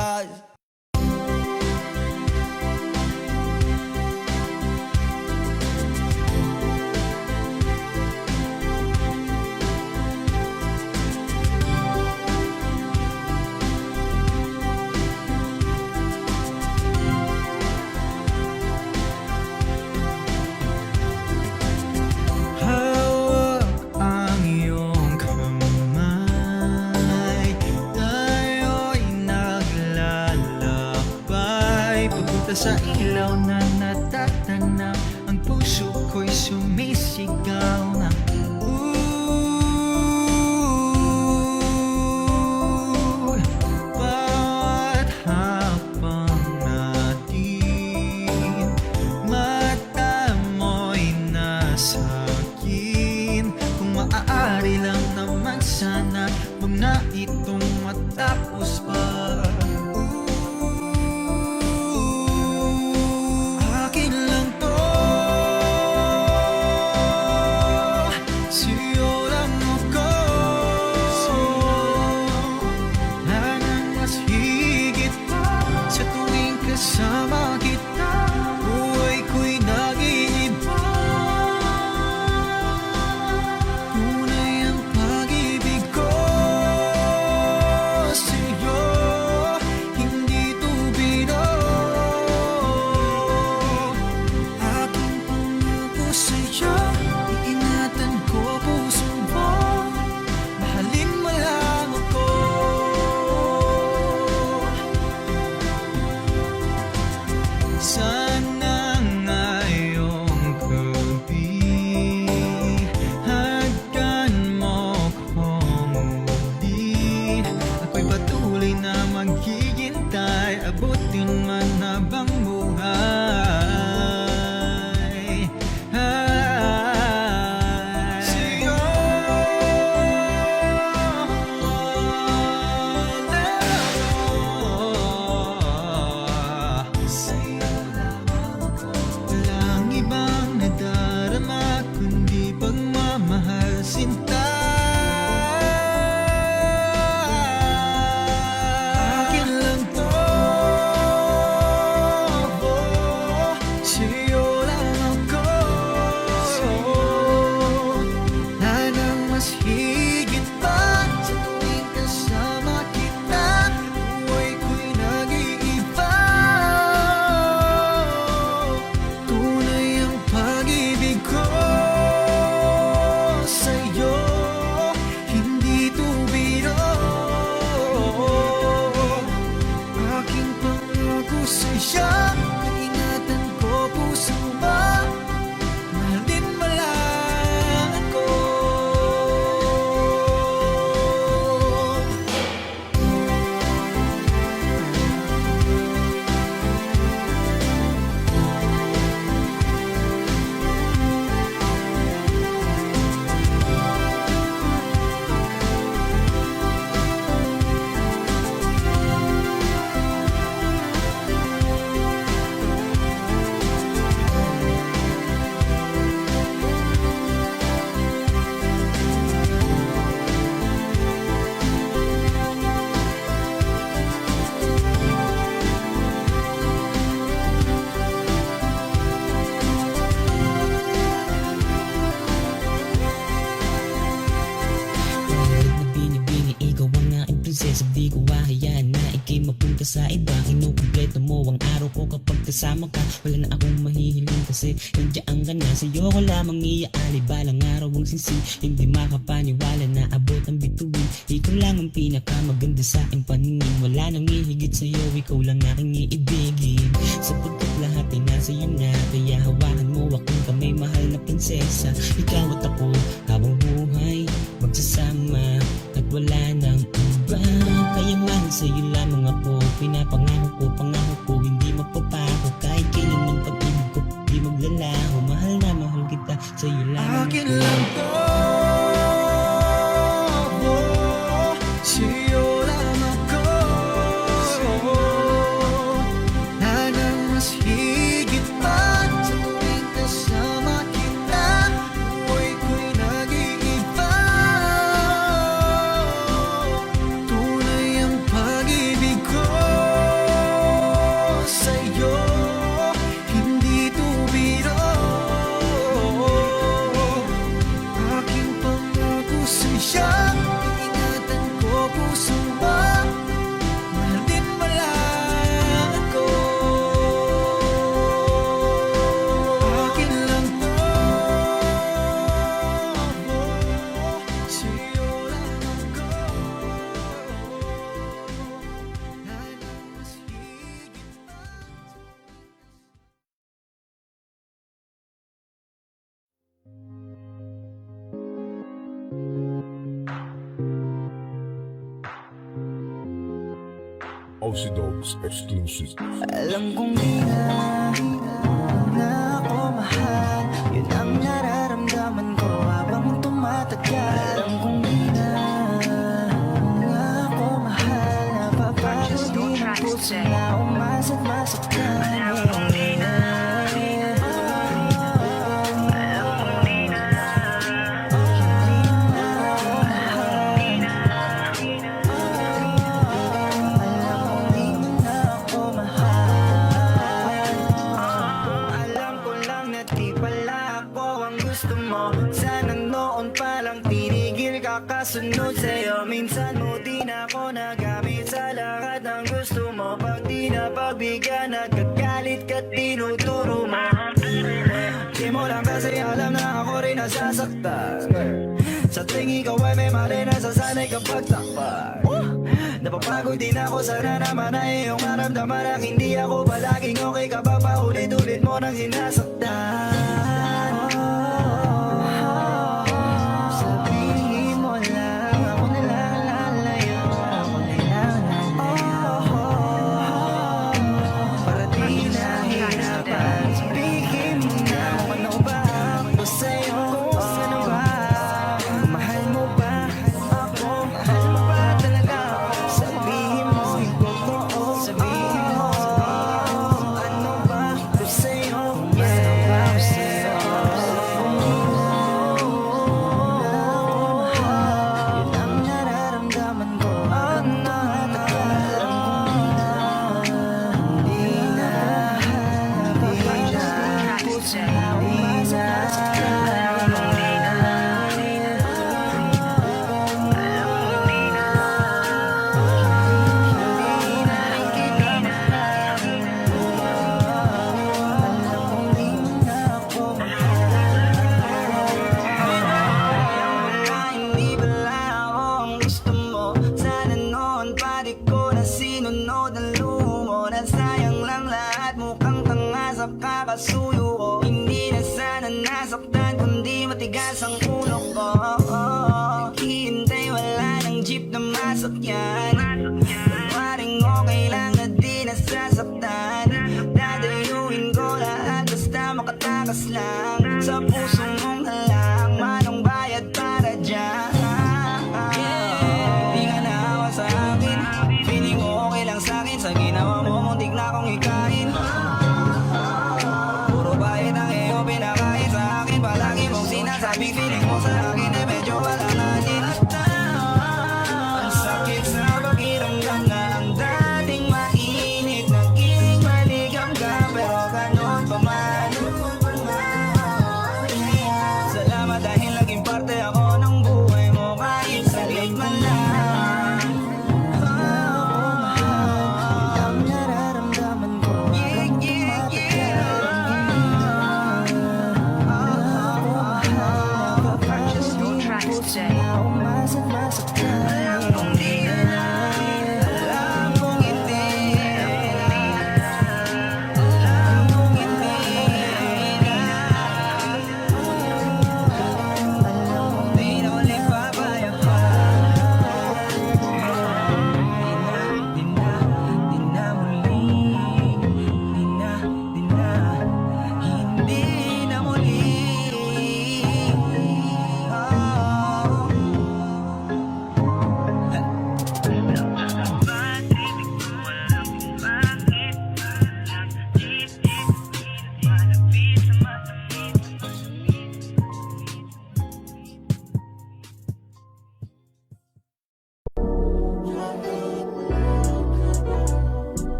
hawak ang iyong sa iba. Kinukumpleto mo ang araw ko kapag kasama ka. Wala na akong mahihiling kasi nandiyan ka na. Sa'yo ko lamang iaali, balang araw ang sisi. Hindi makapaniwala na abot ang bituin. Ikaw lang ang pinakamaganda sa aking paningin. Wala nang ihigit sa'yo, ikaw lang aking iibigin. Sapagkat lahat ay nasa iyo na, kaya hawakan mo akong kamay, mahal na prinsesa. Ikaw at ako habang buhay magsasama at wala nang iba. Kaya mahal sa'yo lamang ako, pinapangako ko, hindi magpapako. Kahit kailan ng pag-ibig ko, di maglalaho. Mahal na mahal kita, sa'yo lamang Akin ako. lang to, sa'yo lang ako. Nanang mas higit pa sa tuwing kasama kita. Buhay ko'y nag-iiba. Tunay ang pag-ibig ko sa'yo, hindi to biro. Aking pangako sa'yo, ingatan ko puso mo. Mahal din malang ako. Akin lang to, sa'yo lang ako. Nanang mas higit pa. Aussie Dogs exclusive. Alam kong di na ako mahal. Yun ang nararamdaman ko habang tumatagal. Alam kong di na ako mahal. Napapagod din ang puso na umasa't masaktan. Alam kong di na. Alam ko lang na di pala ako ang gusto mo. Sana noon pa lang tinigil ka kasunod sa'yo. Minsan mo din ako nagamit sa lahat ng gusto mo. Pag di na pagbigyan at kagalit ka tinuturo mo. Di mo lang kasi alam na ako rin nasasaktan. Sa tingin ko ay may mali na sasanay kapag takpan. Napapagod din ako, sana naman ay iyong maramdaman na hindi ako palaging okay kapag paulit-ulit mo nang sinasaktan. Sabihin mo lang, ako na lang lalayo. Ako na lang lalayo. Para di nahihirapan. Sabihin mo na kung ano ba ako sa'yo. Kung ano ba, mahal mo ba ako? Mahal mo ba talaga ako? Sabihin mo yung totoo. Sabihin mo ano ba ako sa'yo? Yun ang nararamdaman ko. Ang nakatagal. Di na puso na umasasaktan. Hindi pala ako ang gusto mo. Sana noon pa di ko na sinunod ang luho mo. Nasayang lang lahat, mukhang tanga sa kakasuyo ko. Hindi na sana nasaktan, kundi matigas ang ulo ko. Naghihintay, wala ng jeep na masakyan. Maring okay lang na di nasasaktan. Dadayuin ko lahat basta makatakas lang. Sa puso mong halang, manong bayad para dyan. Di ka naawa sa akin, feeling ko okay lang sa'kin. Sa ginawa mo, muntik na akong ikain. Puro bayad ang iyo pinakain sa akin. Palagi mong sinasabing feeling mo sa akin eh medyo wala natin. Ang sakit sa pakiramdam na ang dating mainit naging maligam ka. Pero ganun pa man, salamat dahil naging parte ako ng buhay mo kahit saglit man lang. Yun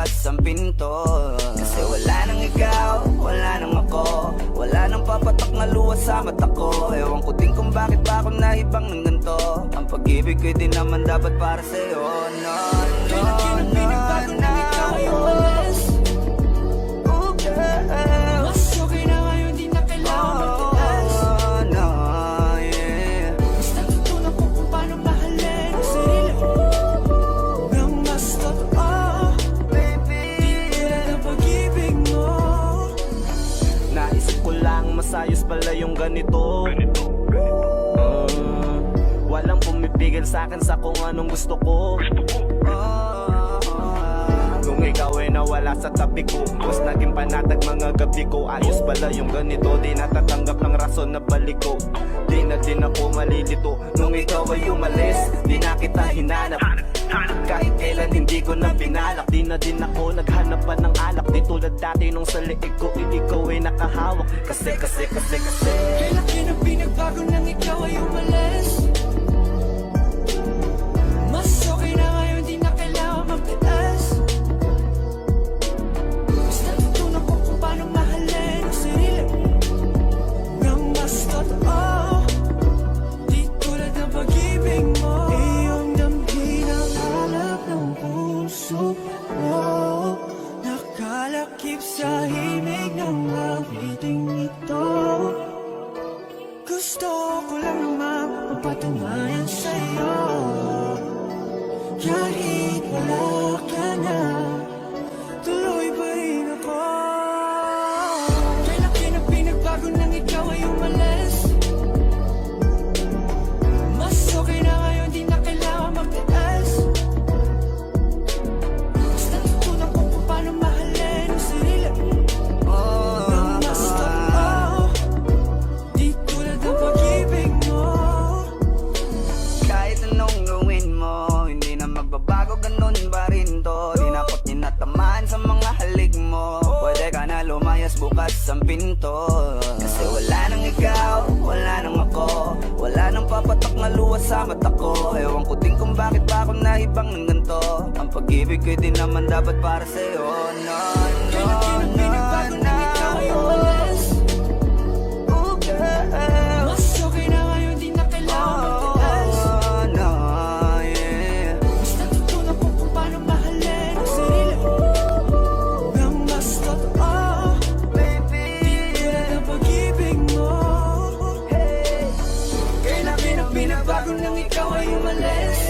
bukas ang pinto. Kasi wala nang ikaw, wala nang ako, wala nang papatak na luha sa mata ko. Ewan ko din kung bakit pa ako nahibang ng ganito. Ang pag-ibig ko'y di naman dapat para sa'yo. No, no, no, no, ikaw ay umalis. Oh girl, mas okay na ngayon, di na kailangan magtiis. Oh no, yeah. Mas natutunan ko kung paano mahalin ang sarili nang mas totoo, baby. Di tulad ng pag-ibig mo. Naisip ko lang masayos pala yung ganito. Walang pumipigil sa'kin sa kung anong gusto ko. Nung ikaw ay nawala sa tabi ko, mas naging panatag mga gabi ko. Ayos pala yung ganito, di natatanggap ng rason na balik ko. Di na din ako malilito. Nung ikaw ay umalis, di na kita hinanap. Kahit kailan hindi ko na binalak. Di na din ako naghanap pa ng alak. Di tulad dati nung sa liig ko, ikaw ay nakahawak. Kasi Kailan na pinagbago nang ikaw ay umalis. Mas okay na ngayon, di na kailangan magtiis. Mas natutunan ko kung paano mahalin ang sarili nang mas totoo, di tulad ng pag-ibig mo. Iyong damhin ang hanap ng puso mo, nakalakip sa himig ng awiting ito. Gusto ko lang naman mapatunayan sa'yo, kahit wala ka na, tuloy pa rin ako. Kailan na pinagbago nang ikaw ay umalis. Mas okay na ngayon, di na kailangan magtiis. Mas natutunan ko kung paano mahalin ang sarili nang mas totoo, di tulad ng pag-ibig mo. Kahit anong gawin mo, hindi na magbabago, ganun pa rin to. Di na ako't tinatamaan sa mga halik mo. Pwede ka na lumayas, bukas ang pinto. Kasi wala nang ikaw, wala nang ako, wala nang papatak na luha sa mata ko. Ewan ko din kung bakit pa ako nahibang ng ganito. Ang pag-ibig ko'y di naman dapat para sa'yo. No, no, no, no, ikaw ay umalis. Oh girl, mas okay na ngayon, di na kailangan magtiis. Oh no, yeah. Mas natutunan ko kung paano mahalin ang sarili nang mas totoo, baby. Di tulad ng pag-ibig mo. Hey, kailan pinagbago nang ikaw ay umalis.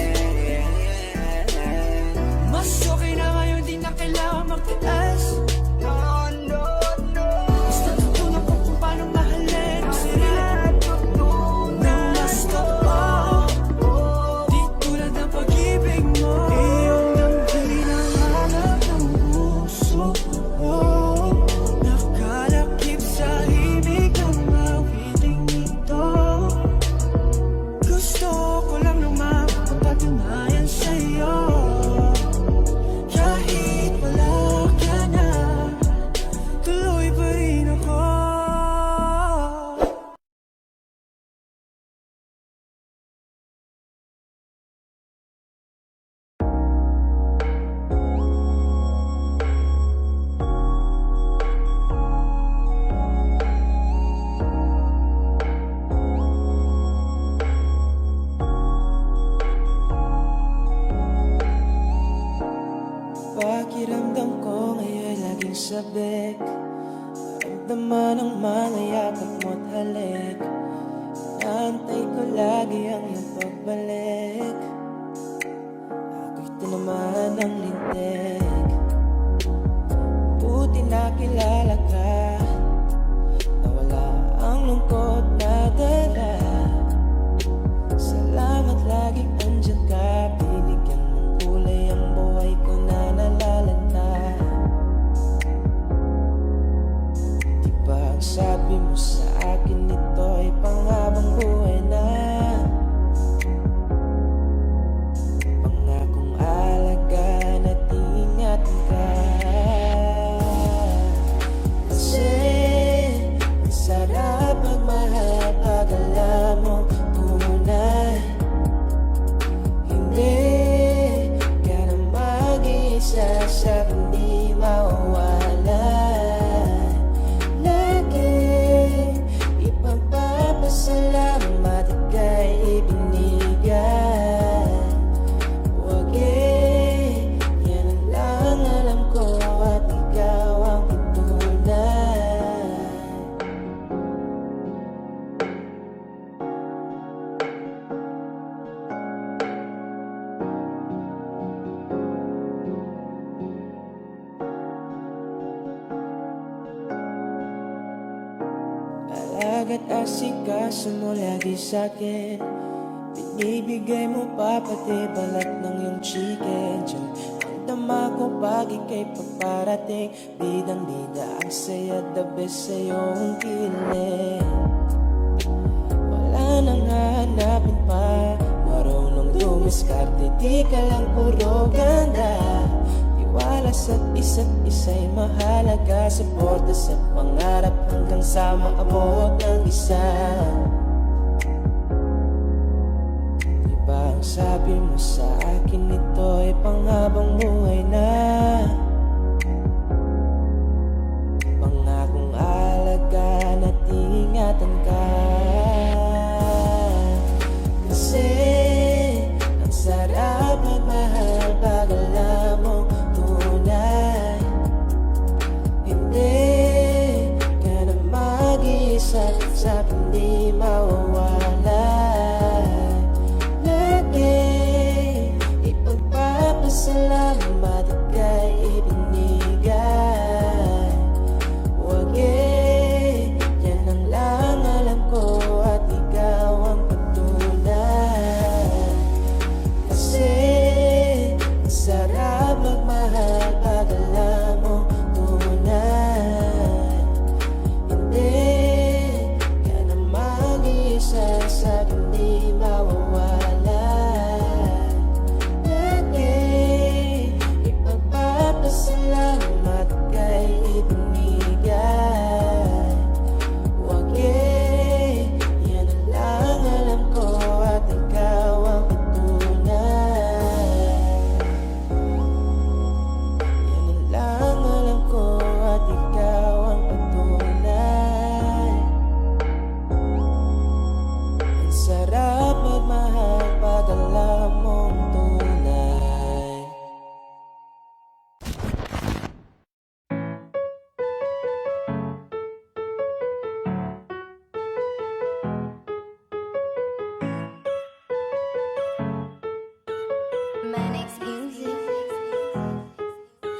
Mas okay na ngayon, di na kailangan magtiis. No, no, no. Mas natutunan ko kung paano mahalin ang sarili nang mas totoo, di tulad ng pag-ibig mo. Iyong damhin ang hanap ng puso mo, nakalakip sa himig ng awiting ito. Gusto ko lang naman mapatunayan sa'yo, kahit wala ka na, tuloy pa rin ako. Pakiramdam ko ngayon laging sabik, maramdaman ang mga yakap mo't halik. Naantay ko lagi ang iyong pagbalik, ako'y tinamaan ng lintik. Buti nakilala ka, nawala ang lungkot na dala. Salamat laging andyan ka, binigyan ng kulay ang buhay ko na nalalanta. Di ba ang sabi mo sa akin, ito ay panghabang buhay na? Pangakong alagaan at ingatan ka. Agad asikaso mo lagi sa'kin. Binibigay mo pa pati balat ng iyong chicken. Diyan ang dama ko pag ika'y paparating. Bidang-bida ang saya, the best sa iyong kilig. Wala nang hahanapin pa. Marunong dumiskarte, di ka lang puro ganda. Tiwala sa't isa't isa'y mahalaga. Suporta sa pangarap hanggang sa maabot ng isa. Diba ang sabi mo sa akin, ito'y panghabang buhay na. Pangakong alagaan at ingatan ka. Kasi ang sarap magmahal pag alam mong tunay. Hindi ka na mag-iisa sa hindi mawawala. Lagi ipagpapasalamat at kay ibinigay. Huwag yan ang lang alam ko at ikaw ang patunay. Kasi ang sarap magmahal pag alam mo tunay. Hindi ka na mag-iisa sa hindi mawawala. Lagi ipagpapasalamat kay ibinigay. Huwag yan ang lang alam ko at ikaw ang patunay. Yan ang lang alam ko at ikaw ang patunay. Ang sarap magmahal pag alam mong tunay.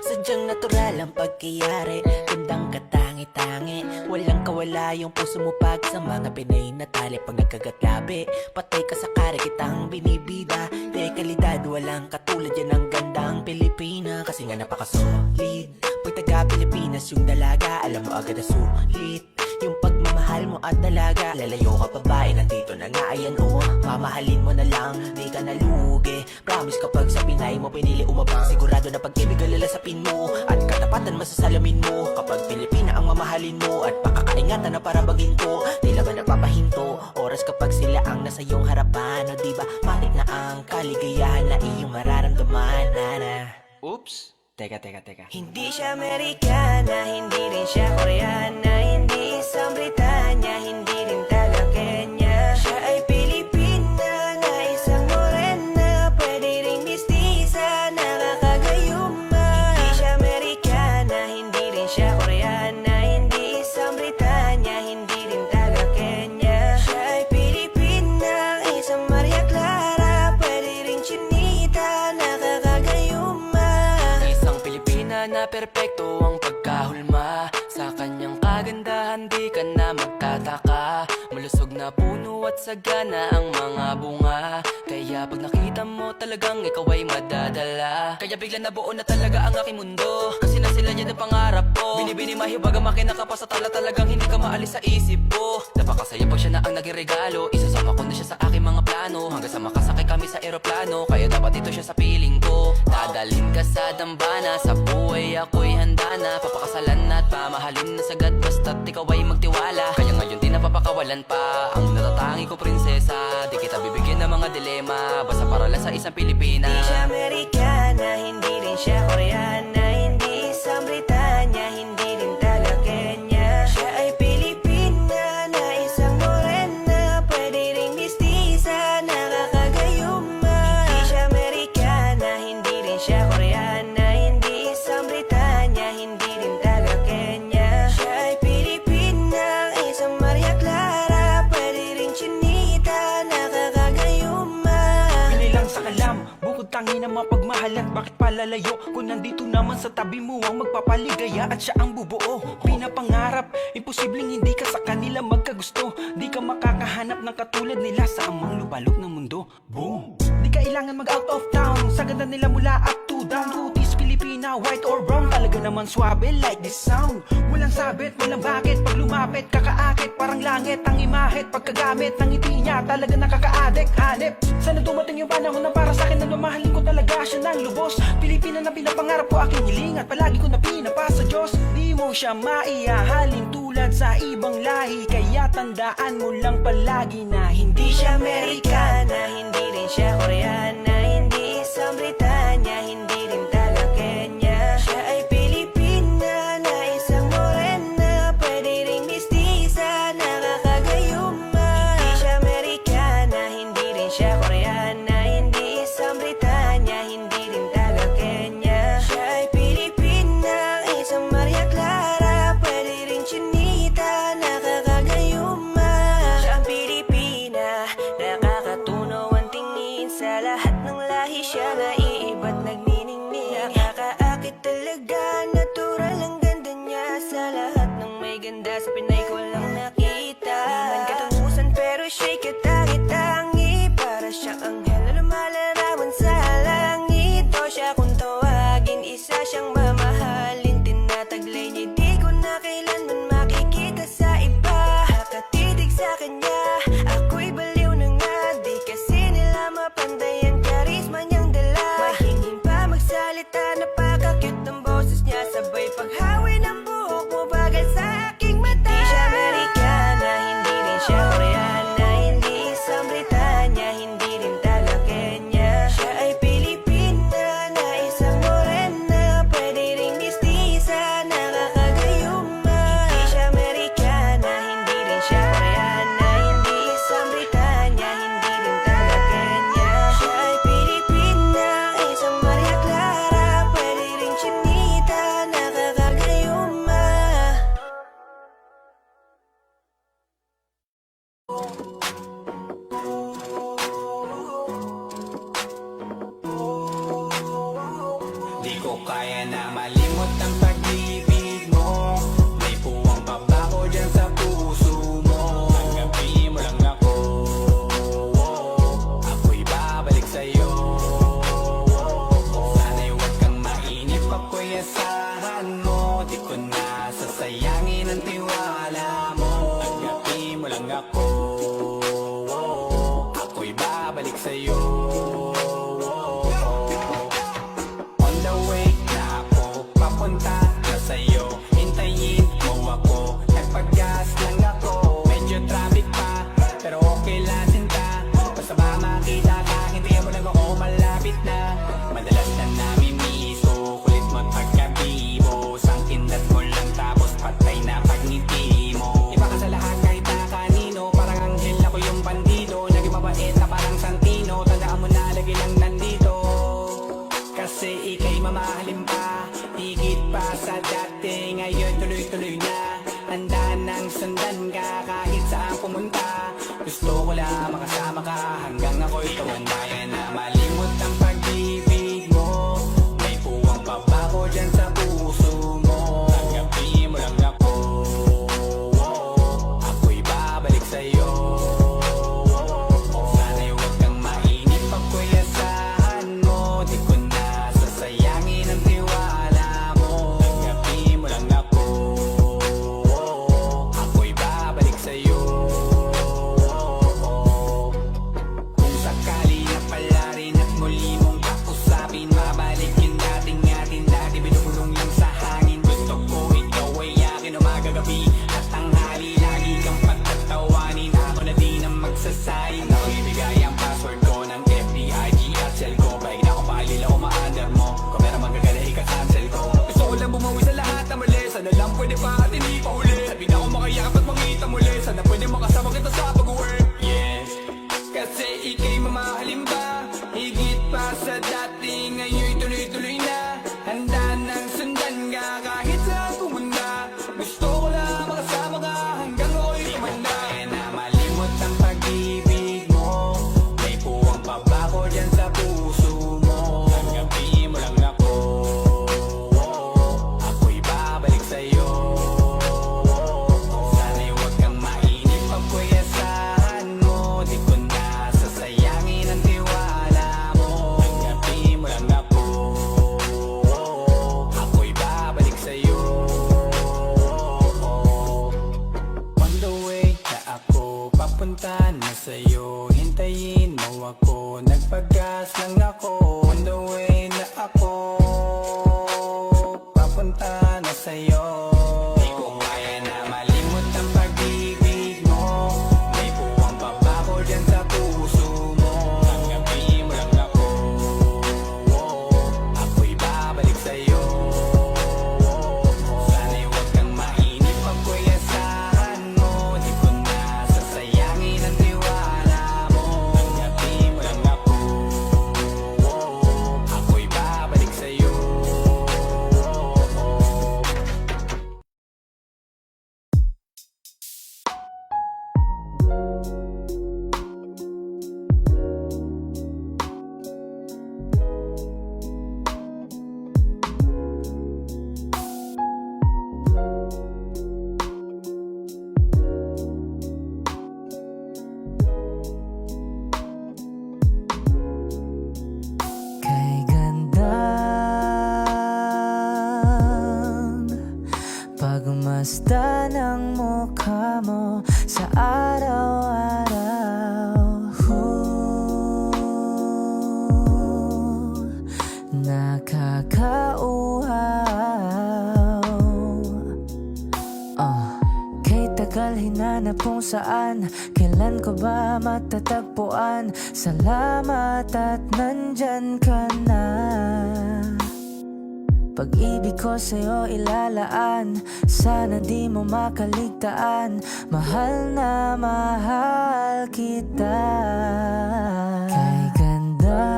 Sadyang natural ang pagkayari, gandang katangi-tangi. Walang kawala yung puso mo pag sa mga Pinay na tali. Pag nagkagatlabi, patay ka sa kare, kitang binibida. De kalidad, walang katulad yan ang gandang Pilipina. Kasi nga napaka-solid. Pag taga-Pilipinas yung dalaga, alam mo agad na sulit. Yung pagmamahal mo at dalaga, lalayo ka pa ba? Nandito na nga, ayan o. Mamahalin mo na lang, di ka nalugi. Promise kapag sa Pinay mo pinili umabang, sigurado na pag-ibig ang lalasapin mo at katapatan masasalamin mo. Kapag Pilipina ang mamahalin mo at pakakaingatan na para bagin ko, tila ba napapahinto oras kapag sila ang nasa iyong harapan. O diba matik na ang kaligayahan na iyong mararamdaman, nana. Oops! Teka. Hindi siya Amerikana, hindi rin siya Koreana, hindi isang Britanya, hindi rin taga Kenya. Siya ay Pilipina na isang morena, pwede ring mistisa, nakakagayuma. Hindi siya Amerikana, hindi rin siya Koreana, hindi isang Britanya, hindi rin taga Kenya. Siya ay Pilipina, isang Maria Clara, pwede ring chinita, nakakagayuma. Isang Pilipina na perpekto ang pagkahulma. Sa kanyang kagandahan di ka na magtataka. Malusog na puno at sagana ang mga bunga. Kaya pag nakita mo talagang ikaw ay madadala. Kaya bigla na buo na talaga ang aking mundo. Kasi na sila yan ang pangarap ko. Binibini mahiwaga makina ka pa sa tala, talagang hindi ka maalis sa isip ko. Napakasaya pag siya na ang naging regalo. Isasama ko na siya sa aking mga plano, hanggang sa makasakay kami sa eroplano. Kaya dapat ito siya sa piling ko. Dadalhin ka sa dambana, sa buhay ako'y handa na. Papakasalan at pamahalin na sagad, basta't ikaw ay magtiwala. Kaya ngayon di napapakawalan pa ang natatangi ko prinsesa. Di kita bibigyan ng mga dilema, basta para lang sa isang Pilipina. Hindi siya Amerikana, hindi rin siya Koreana, hindi isang Britanya, hindi rin taga Kenya. Siya ay Pilipina na isang morena, pwede ring mistisa, nakakagayuma. Hindi siya Amerikana, hindi rin siya Koreana, hindi isang Britanya, hindi rin taga Kenya. Siya ay Pilipina, isang Maria Clara, pwede ring chinita, nakakagayuma. Pinilang sa kalam, bukod tangina na mapagmahal at bakit palalayo kung nandito naman sa tabi mo ang magpapaligaya at siya ang bubuo. Pinapangarap, imposibleng hindi ka sa kanila magkagusto. Di ka makakahanap ng katulad nila sa amang lubalok ng mundo. Boom! Di kailangan mag out of town, sa ganda nila mula up to down. Rooties, Pilipina, white or brown, talaga naman swabe like this sound. Walang sabit, walang bakit, pag lumapit kakaakit, parang langit ang imahit. Pagkagamit ng ngiti niya, talaga nakaka-addict. Hanip, sana dumating yung panahon na para sa akin na mamahalin ko talaga siya ng lubos. Pilipina na pinapangarap ko, aking hiling at palagi ko na pinapasa Diyos. Di mo siya maiahalin tulad sa ibang lahi, kaya tandaan mo lang palagi na hindi siya Amerikana, hindi rin siya Koreana, hindi isang Britanya, hindi rin taga Kenya. Siya ay Pilipina na isang morena, pwede ring mistisa, nakakagayuma. Hindi siya Amerikana, hindi rin siya Koreana, hindi isang Britanya, hindi rin taga Kenya. Siya ay Pilipina, isang Maria Clara, pwede ring chinita, nakakagayuma. Siya ang Pilipina, nakakatunaw ang tingin, sa lahat ng lahi siya naiiba't nagniningning. Nakakaakit talaga, natural ang ganda niya, sa lahat ng may ganda sa Pinay ko lang nakita. Di man katungusan pero siya'y katangi-tangi, para siyang anghel na lumalarawan sa langit. O siya kung tawagin, isa siyang mamahalin, tinataglay niya, di ko na kailanman makikita sa iba. Nakatitig sa kanya, ako'y baliw na nga, di kasi nila mapanday ang karisma niyang dala. Mahingin pa magsalita, napaka-cute ng boses niya, sabay paghawi ng buhok mo, bagay sa aking mata. Di siya Amerikana, hindi rin siya Koreana, hindi isang Britanya, hindi rin taga Kenya. Siya ay Pilipina na isang morena, pwede ring mistisa, nakakagayuma. Hindi siya Amerikana, hindi rin siya Koreana, hindi isang Britanya, hindi rin taga Kenya. Siya ay Pilipina, isang Maria Clara, pwede ring chinita, nakakagayuma. Di ko kaya na malimot ang pag-ibig mo, may puwang pabako dyan sa puso mo. Tanggapin mo lang ako, ako'y babalik sa'yo. Sana'y huwag kang mainip, ako'y asahan mo, di ko na sasayangin ang tiwala mo. Tanggapin mo lang ako, ako'y babalik sa'yo. On the way na ako papunta Nagpagas lang ako, on the way na ako, papunta na sa'yo. Di ko kaya na malimot ang pag-ibig mo. May buwang pabako dyan sa puso mo. Tanggapin mo lang ako, ako'y babalik sa'yo. Sana'y huwag kang mainip pag ko'y asahan mo. Di ko na sasayangin ang tiwala mo. Tanggapin mo lang ako, ako'y babalik sa'yo. Kay gandang pagmasdan ng mukha mo sa araw-araw. Nakakauhaw. Kay tagal hinanap kung saan, kailan ko ba matatagpuan? Salamat at nandyan ka na. Pag-ibig ko sa'yo ilalaan, sana di mo makaligtaan. Mahal na mahal kita. Kay ganda,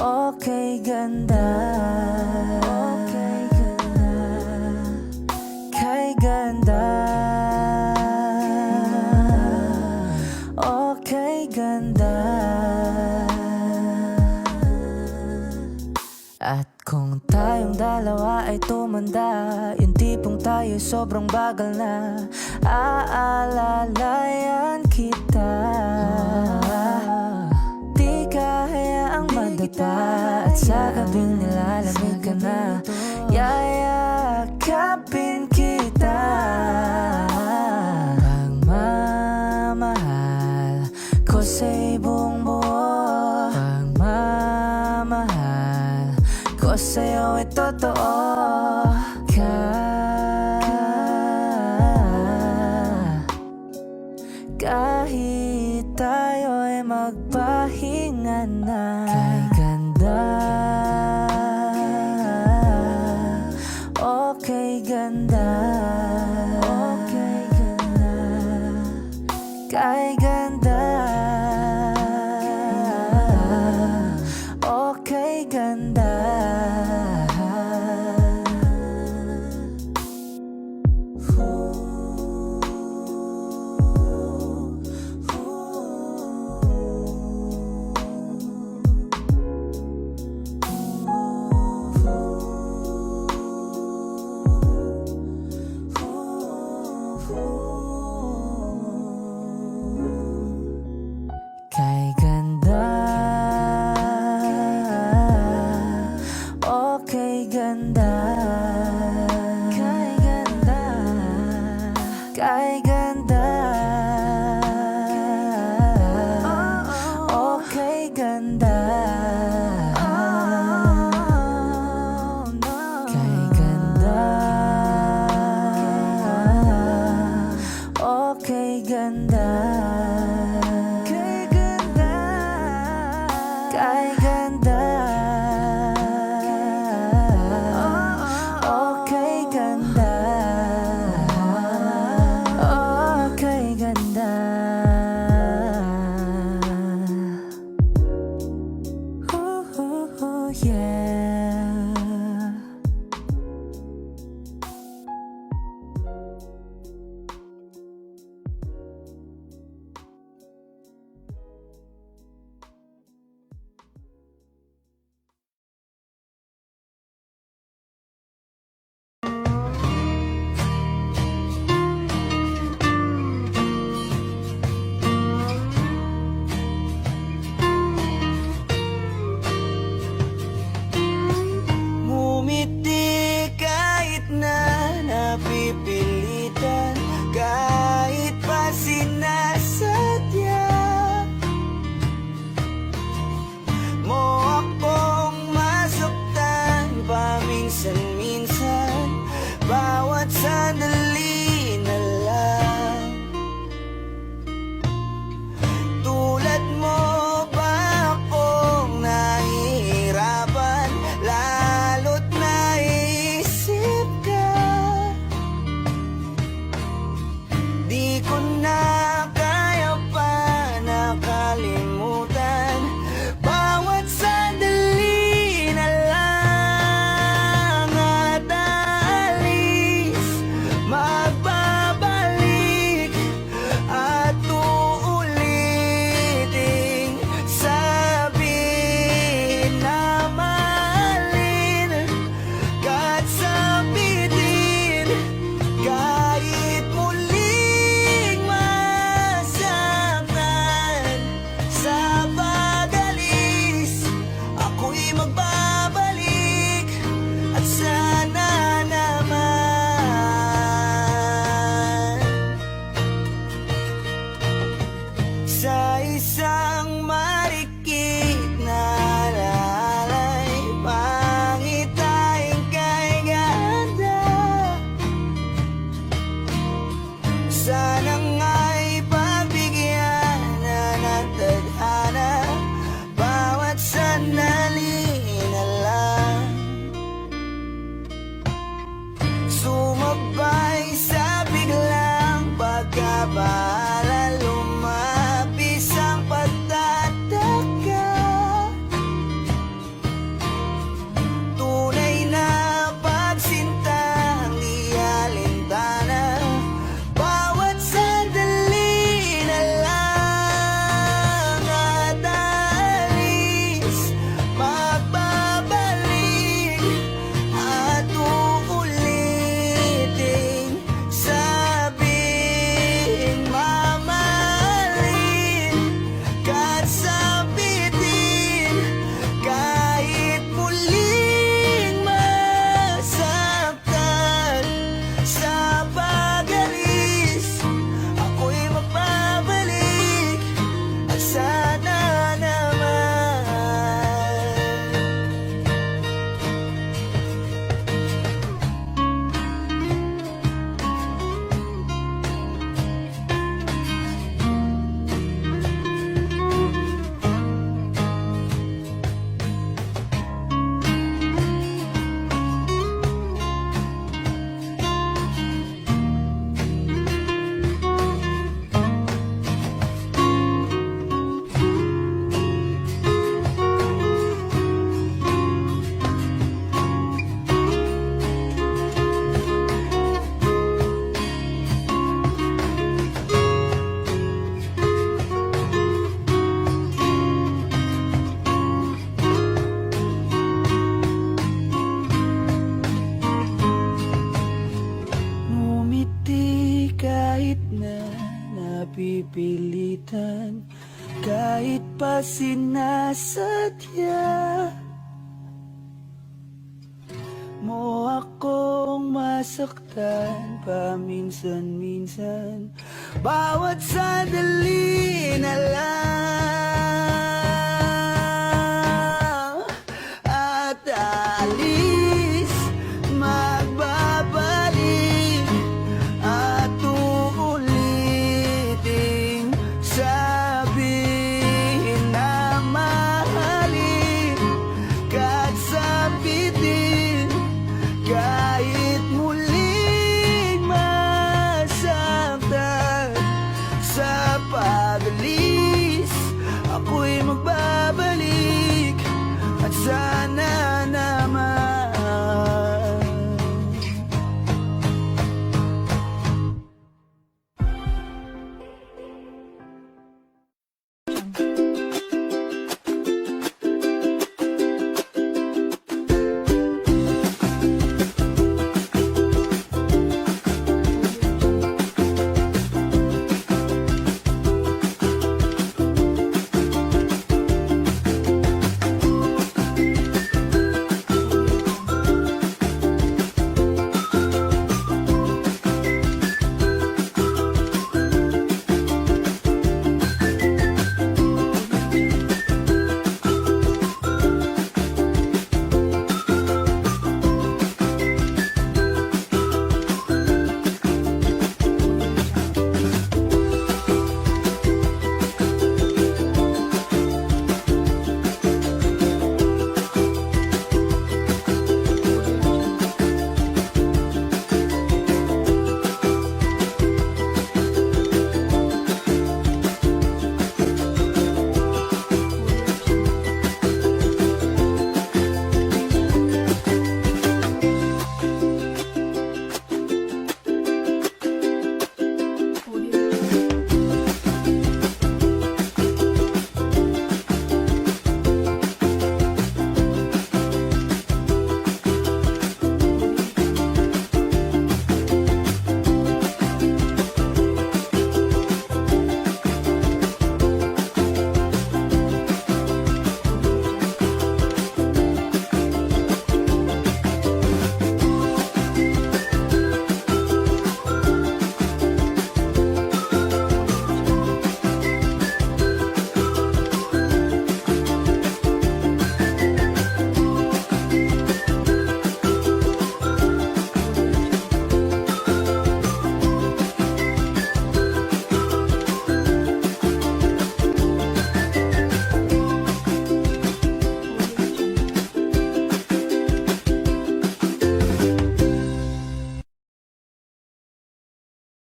okay ganda, okay ganda, kay ganda, okay ganda. At kung tayong dalawa ay tumanda, yung tipong tayo sobrang bagal na, aalalayan kita. Di kahayaang madapa, at sa gabing nilalamig ka na, yayakapin kita. Pagmamahal ko sa'y buong buo, pagmamahal ko sa'yo ay totoo. Kahit tayo'y magpahinga na. Kay ganda, okay ganda, okay ganda, kay ganda, okay ganda. Sa isang marikit na lalay, pangit tayong kay ganda. Sana nga'y pagbigyan na ng tadhana, bawat sandali na lang. Sumabay sa biglang pagkabala, lumapis ang pagtataka. Tunay na pagsintang di alintana, bawat sandali na lang at alis, magbabalik at uulitin, sabihin mamahalin kahit sabitin, kahit muling masaktan. Sa pag-alis, ako'y magbabalik at sana naman. Ngumiti kahit na napipilitan, kahit pa sinasadya mo akong masaktan paminsan-minsan. Bawat sandali